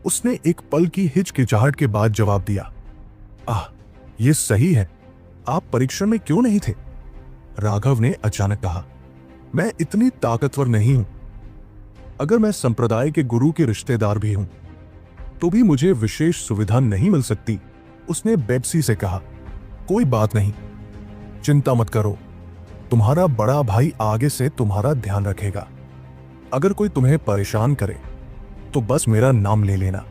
उसने एक पल की हिचकिचाहट के बाद जवाब दिया। आह, ये सही है। आप परीक्षण में क्यों नहीं थे? राघव ने अचानक कहा। मैं इतनी ताकतवर नहीं हूं। अगर मैं संप्रदाय के गुरु के रिश्तेदार भी हूं तो भी मुझे विशेष सुविधा नहीं मिल सकती, उसने बेप्सी से कहा। कोई बात नहीं, चिंता मत करो। तुम्हारा बड़ा भाई आगे से तुम्हारा ध्यान रखेगा। अगर कोई तुम्हें परेशान करे तो बस मेरा नाम ले लेना।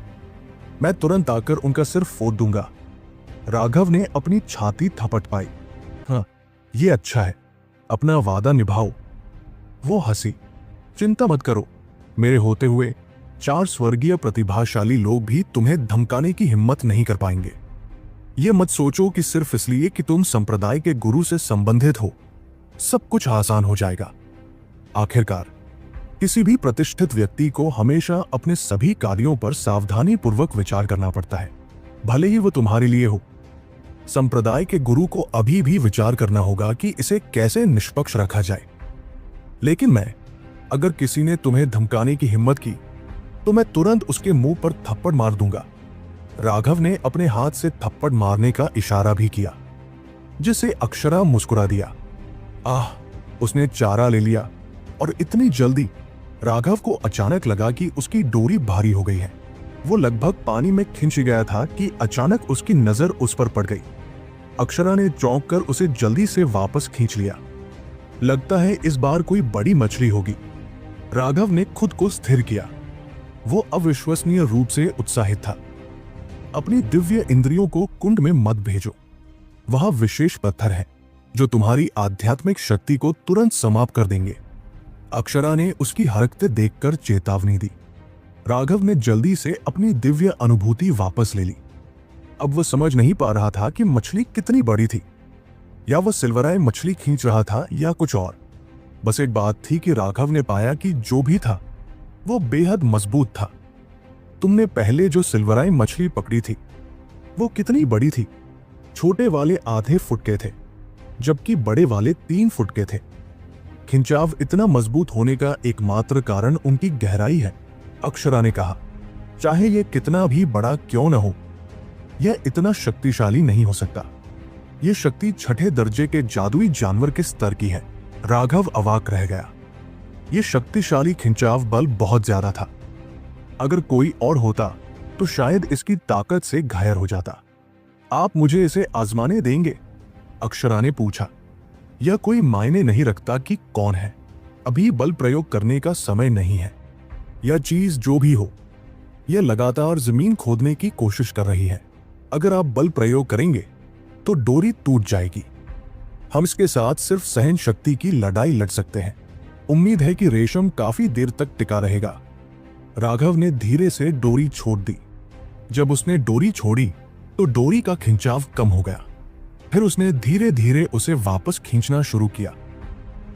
मैं तुरंत आकर उनका सिर फोड़ दूंगा। राघव ने अपनी छाती थपट पाई। हाँ, ये अच्छा है। अपना वादा निभाओ। वो हंसी। चिंता मत करो। मेरे होते हुए 4 स्वर्गीय प्रतिभाशाली लोग भी तुम्हें धमकाने की हिम्मत नहीं कर पाएंगे। यह मत सोचो कि सिर्फ इसलिए कि तुम संप्रदाय के गुरु से संबंधित हो सब कुछ आसान हो जाएगा। आखिरकार किसी भी प्रतिष्ठित व्यक्ति को हमेशा अपने सभी कार्यों पर सावधानी पूर्वक विचार करना पड़ता है, भले ही वो तुम्हारे लिए हो। संप्रदाय के गुरु को अभी भी विचार करना होगा कि इसे कैसे निष्पक्ष रखा जाए। लेकिन अगर किसी ने तुम्हें धमकाने की हिम्मत की तो मैं तुरंत उसके मुंह पर थप्पड़ मार दूंगा। राघव ने अपने हाथ से थप्पड़ मारने का इशारा भी किया, जिससे अक्षरा मुस्कुरा दिया। आह, उसने चारा ले लिया और इतनी जल्दी। राघव को अचानक लगा कि उसकी डोरी भारी हो गई है। वो लगभग पानी में खिंच गया था कि अचानक उसकी नजर उस पर पड़ गई। अक्षरा ने चौंक कर उसे जल्दी से वापस खींच लिया। लगता है इस बार कोई बड़ी मछली होगी। राघव ने खुद को स्थिर किया। वो अविश्वसनीय रूप से उत्साहित था। अपनी दिव्य इंद्रियों को कुंड में मत भेजो। वहां विशेष पत्थर हैं जो तुम्हारी आध्यात्मिक शक्ति को तुरंत समाप्त कर देंगे। अक्षरा ने उसकी हरकतें देखकर चेतावनी दी। राघव ने जल्दी से अपनी दिव्य अनुभूति वापस ले ली। अब वह समझ नहीं पा रहा था कि मछली कितनी बड़ी थी, या वह सिल्वराई मछली खींच रहा था या कुछ और। बस एक बात थी कि राघव ने पाया कि जो भी था वो बेहद मजबूत था। तुमने पहले जो सिल्वराई मछली पकड़ी थी वो कितनी बड़ी थी? छोटे वाले आधे फुट के थे, जबकि बड़े वाले 3 फुट के थे। खिंचाव इतना मजबूत होने का एकमात्र कारण उनकी गहराई है, अक्षरा ने कहा। चाहे यह कितना भी बड़ा क्यों न हो, यह इतना शक्तिशाली नहीं हो सकता। यह शक्ति 6ठे दर्जे के जादुई जानवर के स्तर की है। राघव अवाक रह गया। यह शक्तिशाली खिंचाव बल बहुत ज्यादा था। अगर कोई और होता तो शायद इसकी ताकत से घायल हो जाता। आप मुझे इसे आजमाने देंगे? अक्षरा ने पूछा। यह कोई मायने नहीं रखता कि कौन है। अभी बल प्रयोग करने का समय नहीं है। यह चीज जो भी हो, यह लगातार जमीन खोदने की कोशिश कर रही है। अगर आप बल प्रयोग करेंगे तो डोरी टूट जाएगी। हम इसके साथ सिर्फ सहन शक्ति की लड़ाई लड़ सकते हैं। उम्मीद है कि रेशम काफी देर तक टिका रहेगा। राघव ने धीरे से डोरी छोड़ दी। जब उसने डोरी छोड़ी तो डोरी का खिंचाव कम हो गया। फिर उसने धीरे धीरे उसे वापस खींचना शुरू किया।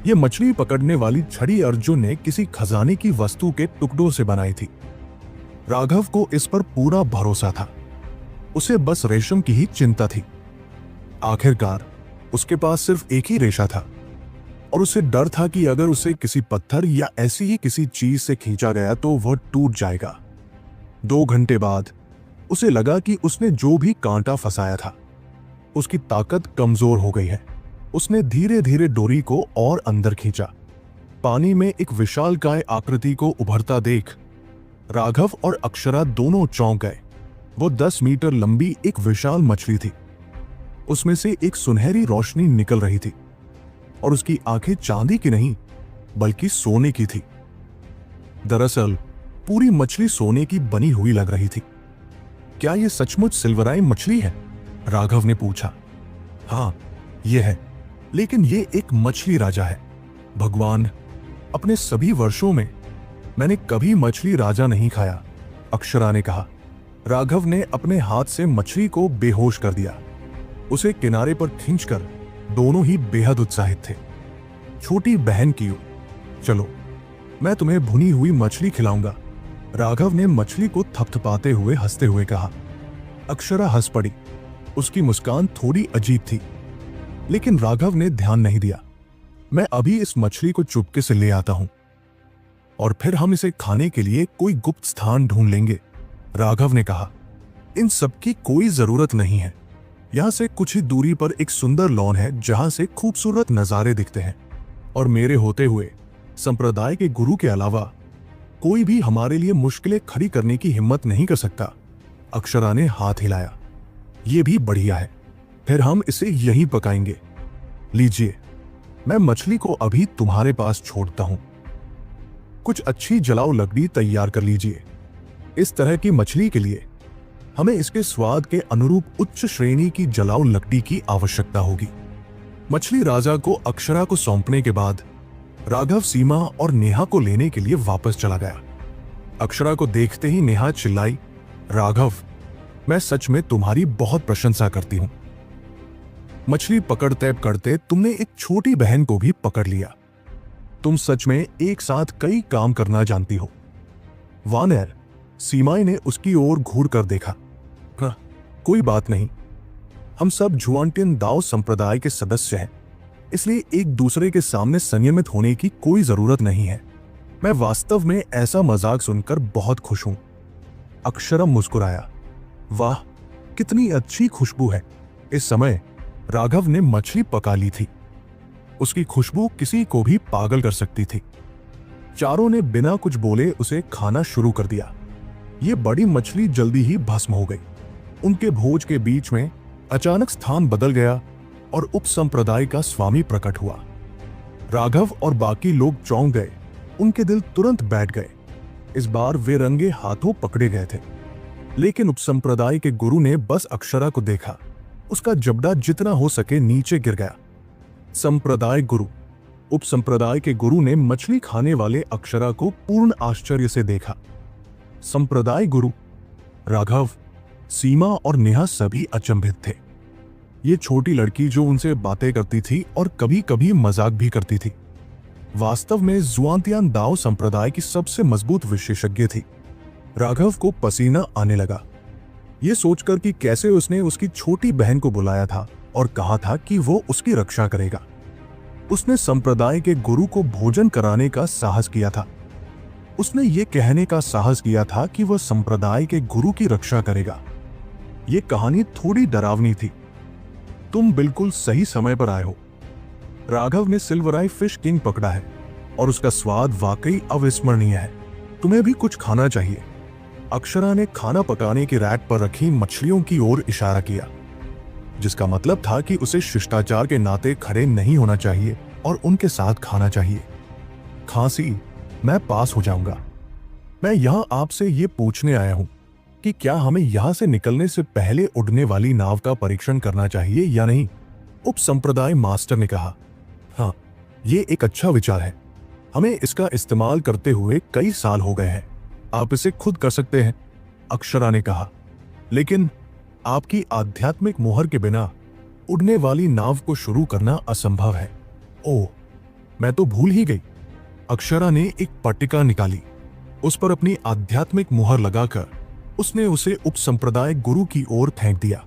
यह मछली पकड़ने वाली छड़ी अर्जुन ने किसी खजाने की वस्तु के टुकड़ों से बनाई थी। राघव को इस पर पूरा भरोसा था। उसे बस रेशम की ही चिंता थी। आखिरकार उसके पास सिर्फ एक ही रेशा था और उसे डर था कि अगर उसे किसी पत्थर या ऐसी ही किसी चीज से खींचा गया तो वह टूट जाएगा। 2 घंटे बाद उसे लगा कि उसने जो भी कांटा फंसाया था उसकी ताकत कमजोर हो गई है। उसने धीरे धीरे डोरी को और अंदर खींचा। पानी में एक विशालकाय आकृति को उभरता देख राघव और अक्षरा दोनों चौंक गए। वो 10 मीटर लंबी एक विशाल मछली थी। उसमें से एक सुनहरी रोशनी निकल रही थी और उसकी आंखें चांदी की नहीं बल्कि सोने की थी। दरअसल पूरी मछली सोने की बनी हुई लग रही थी। क्या यह सचमुच सिल्वराई मछली है? राघव ने पूछा। हाँ, यह है, लेकिन यह एक मछली राजा है। भगवान, अपने सभी वर्षों में मैंने कभी मछली राजा नहीं खाया, अक्षरा ने कहा। राघव ने अपने हाथ से मछली को बेहोश कर दिया। उसे किनारे पर खींचकर दोनों ही बेहद उत्साहित थे। छोटी बहन की, चलो मैं तुम्हें भुनी हुई मछली खिलाऊंगा, राघव ने मछली को थपथपाते हुए हंसते हुए कहा। अक्षरा हंस पड़ी। उसकी मुस्कान थोड़ी अजीब थी, लेकिन राघव ने ध्यान नहीं दिया। मैं अभी इस मछली को चुपके से ले आता हूं और फिर हम इसे खाने के लिए कोई गुप्त स्थान ढूंढ लेंगे, राघव ने कहा। इन सब की कोई जरूरत नहीं है। यहां से कुछ ही दूरी पर एक सुंदर लॉन है जहां से खूबसूरत नजारे दिखते हैं, और मेरे होते हुए संप्रदाय के गुरु के अलावा कोई भी हमारे लिए मुश्किलें खड़ी करने की हिम्मत नहीं कर सकता। अक्षरा ने हाथ हिलाया। यह भी बढ़िया है, फिर हम इसे यहीं पकाएंगे। लीजिए, मैं मछली को अभी तुम्हारे पास छोड़ता हूं। कुछ अच्छी जलाऊ लकड़ी तैयार कर लीजिए। इस तरह की मछली के लिए हमें इसके स्वाद के अनुरूप उच्च श्रेणी की जलाऊ लकड़ी की आवश्यकता होगी। मछली राजा को अक्षरा को सौंपने के बाद राघव सीमा और नेहा को लेने के लिए वापस चला गया। अक्षरा को देखते ही नेहा चिल्लाई, राघव, मैं सच में तुम्हारी बहुत प्रशंसा करती हूं। मछली पकड़ते करते तुमने एक छोटी बहन को भी पकड़ लिया। तुम सच में एक साथ कई काम करना जानती हो। वानर, सीमाई ने उसकी ओर घूर कर देखा। कोई बात नहीं, हम सब जुआनटिन दाओ संप्रदाय के सदस्य हैं, इसलिए एक दूसरे के सामने संयमित होने की कोई जरूरत नहीं है। मैं वास्तव में ऐसा मजाक सुनकर बहुत खुश हूं। अक्षरा मुस्कुराया। वाह, कितनी अच्छी खुशबू है। इस समय राघव ने मछली पका ली थी। उसकी खुशबू किसी को भी पागल कर सकती थी। चारों ने बिना कुछ बोले उसे खाना शुरू कर दिया। ये बड़ी मछली जल्दी ही भस्म हो गई। उनके भोज के बीच में अचानक स्थान बदल गया और उपसंप्रदाय का स्वामी प्रकट हुआ। राघव और बाकी लोग चौंक गए। उनके दिल तुरंत बैठ गए। इस बार वे रंगे हाथों पकड़े गए थे। लेकिन उपसंप्रदाय के गुरु ने बस अक्षरा को देखा। उसका जबड़ा जितना हो सके नीचे गिर गया। संप्रदाय गुरु। उपसंप्रदाय के गुरु ने मछली खाने वाले अक्षरा को पूर्ण आश्चर्य से देखा। संप्रदाय गुरु, राघव, सीमा और नेहा सभी अचंभित थे। ये छोटी लड़की जो उनसे बातें करती थी और कभी कभी मजाक भी करती थी, वास्तव में जुआनतियान दाओ संप्रदाय की सबसे मजबूत विशेषज्ञ थी। राघव को पसीना आने लगा, ये सोचकर कि कैसे उसने उसकी छोटी बहन को बुलाया था और कहा था कि वो उसकी रक्षा करेगा। उसने संप्रदाय के गुरु को भोजन कराने का साहस किया था। उसने ये कहने का साहस किया था कि वह संप्रदाय के गुरु की रक्षा करेगा। ये कहानी थोड़ी डरावनी थी। तुम बिल्कुल सही समय पर आए हो। राघव ने सिल्वर आई फिश किंग पकड़ा है और उसका स्वाद वाकई अविस्मरणीय है। तुम्हें भी कुछ खाना चाहिए। अक्षरा ने खाना पकाने की रैक पर रखी मछलियों की ओर इशारा किया, जिसका मतलब था कि उसे शिष्टाचार के नाते खड़े नहीं होना चाहिए और उनके साथ खाना चाहिए। खांसी, मैं पास हो जाऊंगा। मैं यहां आपसे ये पूछने आया हूं कि क्या हमें यहां से निकलने से पहले उड़ने वाली नाव का परीक्षण करना चाहिए या नहीं? उपसंप्रदाय मास्टर ने कहा। हाँ, ये एक अच्छा विचार है। हमें इसका इस्तेमाल करते हुए कई साल हो गए हैं। आप इसे खुद कर सकते हैं, अक्षरा ने कहा। लेकिन आपकी आध्यात्मिक मोहर के बिना उड़ने वाली नाव को शुरू करना असंभव है। ओह, मैं तो भूल ही गई। अक्षरा ने एक पट्टिका निकाली। उस पर अपनी आध्यात्मिक मुहर लगाकर उसने उसे उपसंप्रदाय गुरु की ओर फेंक दिया।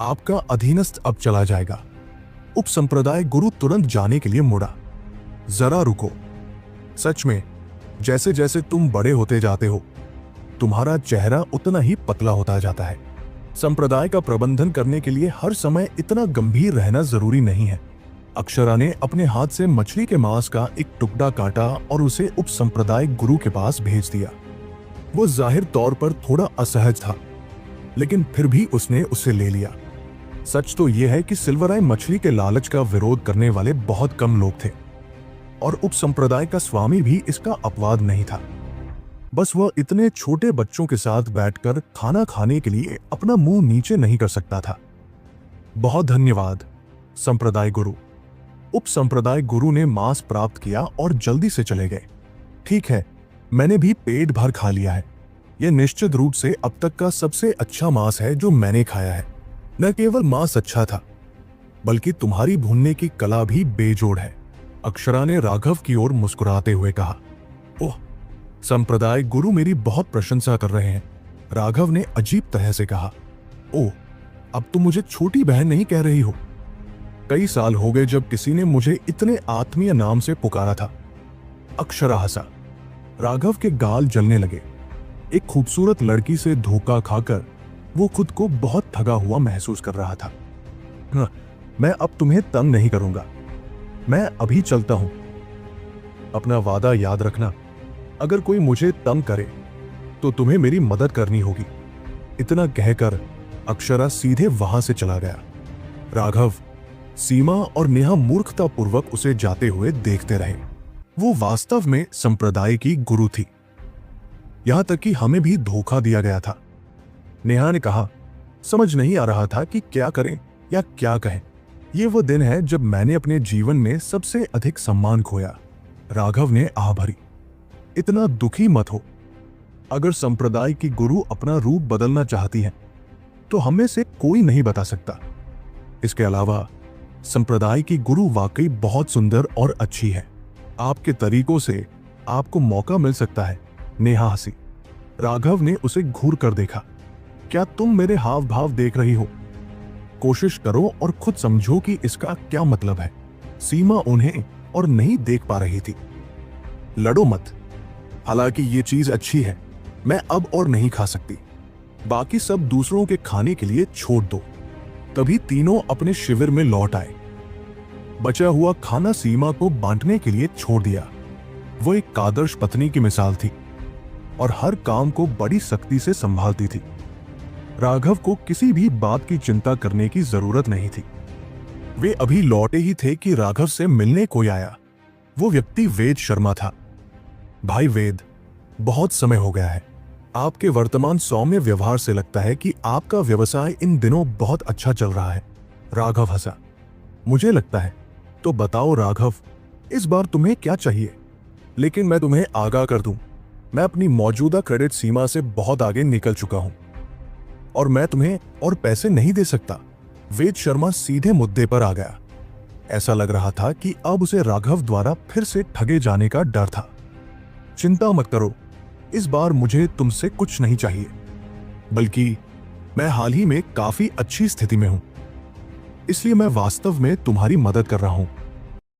आपका अधीनस्थ अब चला जाएगा। उपसंप्रदाय गुरु तुरंत जाने के लिए मुड़ा। जरा रुको। सच में, जैसे जैसे तुम बड़े होते जाते हो, तुम्हारा चेहरा उतना ही पतला होता जाता है। संप्रदाय का प्रबंधन करने के लिए हर समय इतना गंभीर रहना जरूरी नहीं है। अक्षरा ने अपने हाथ से मछली के मांस का एक टुकड़ा काटा और उसे उपसंप्रदाय गुरु के पास भेज दिया। वो जाहिर तौर पर थोड़ा असहज था, लेकिन फिर भी उसने उसे ले लिया। सच तो यह है कि सिल्वर आई मछली के लालच का विरोध करने वाले बहुत कम लोग थे और उपसंप्रदाय का स्वामी भी इसका अपवाद नहीं था। बस वह इतने छोटे बच्चों के साथ बैठकर खाना खाने के लिए अपना मुंह नीचे नहीं कर सकता था। बहुत धन्यवाद संप्रदाय गुरु। उपसंप्रदाय गुरु ने मांस प्राप्त किया और जल्दी से चले गए। ठीक है, मैंने भी पेट भर खा लिया है। यह निश्चित रूप से अब तक का सबसे अच्छा मांस है जो मैंने खाया है। न केवल मांस अच्छा था, बल्कि तुम्हारी भूनने की कला भी बेजोड़ है, अक्षरा ने राघव की ओर मुस्कुराते हुए कहा। ओह, संप्रदाय गुरु मेरी बहुत प्रशंसा कर रहे हैं, राघव ने अजीब तरह से कहा। ओह, अब तुम मुझे छोटी बहन नहीं कह रही हो। कई साल हो गए जब किसी ने मुझे इतने आत्मीय नाम से पुकारा था। अक्षरा हंसा। राघव के गाल जलने लगे। एक खूबसूरत लड़की से धोखा खाकर वो खुद को बहुत ठगा हुआ महसूस कर रहा था। मैं अब तुम्हें तंग नहीं करूंगा। मैं अभी चलता हूं। अपना वादा याद रखना। अगर कोई मुझे तंग करे तो तुम्हें मेरी मदद करनी होगी। इतना कहकर अक्षरा सीधे वहां से चला गया। राघव, सीमा और नेहा मूर्खतापूर्वक उसे जाते हुए देखते रहे। वो वास्तव में संप्रदाय की गुरु थी। यहां तक कि हमें भी धोखा दिया गया था। नेहा ने कहा, समझ नहीं आ रहा था कि क्या करें या क्या कहें। यह वो दिन है जब मैंने अपने जीवन में सबसे अधिक सम्मान खोया। राघव ने आह भरी। इतना दुखी मत हो। अगर संप्रदाय की गुरु अपना रूप बदलना चाहती हैं, तो हमें से कोई नहीं बता सकता। इसके अलावा संप्रदाय की गुरु वाकई बहुत सुंदर और अच्छी है। आपके तरीकों से आपको मौका मिल सकता है। नेहा हंसी। राघव ने उसे घूर कर देखा। क्या तुम मेरे हाव भाव देख रही हो? कोशिश करो और खुद समझो कि इसका क्या मतलब है। सीमा उन्हें और नहीं देख पा रही थी। लड़ो मत। हालांकि ये चीज अच्छी है, मैं अब और नहीं खा सकती। बाकी सब दूसरों के खाने के लिए छोड़ दो। तभी तीनों अपने शिविर में लौट आए। बचा हुआ खाना सीमा को बांटने के लिए छोड़ दिया। वो एक आदर्श पत्नी की मिसाल थी और हर काम को बड़ी सख्ती से संभालती थी। राघव को किसी भी बात की चिंता करने की जरूरत नहीं थी। वे अभी लौटे ही थे कि राघव से मिलने कोई आया। वो व्यक्ति वेद शर्मा था। भाई वेद, बहुत समय हो गया है। आपके वर्तमान सौम्य व्यवहार से लगता है कि आपका व्यवसाय इन दिनों बहुत अच्छा चल रहा है। राघव हंसा। मुझे लगता है। तो बताओ राघव, इस बार तुम्हें क्या चाहिए? लेकिन मैं तुम्हें आगाह कर दूं, मैं अपनी मौजूदा क्रेडिट सीमा से बहुत आगे निकल चुका हूं और मैं तुम्हें और पैसे नहीं दे सकता। वेद शर्मा सीधे मुद्दे पर आ गया। ऐसा लग रहा था कि अब उसे राघव द्वारा फिर से ठगे जाने का डर था। चिंता मत करो, इस बार मुझे तुमसे कुछ नहीं चाहिए, बल्कि मैं हाल ही में काफी अच्छी स्थिति में हूं, इसलिए मैं वास्तव में तुम्हारी मदद कर रहा हूं।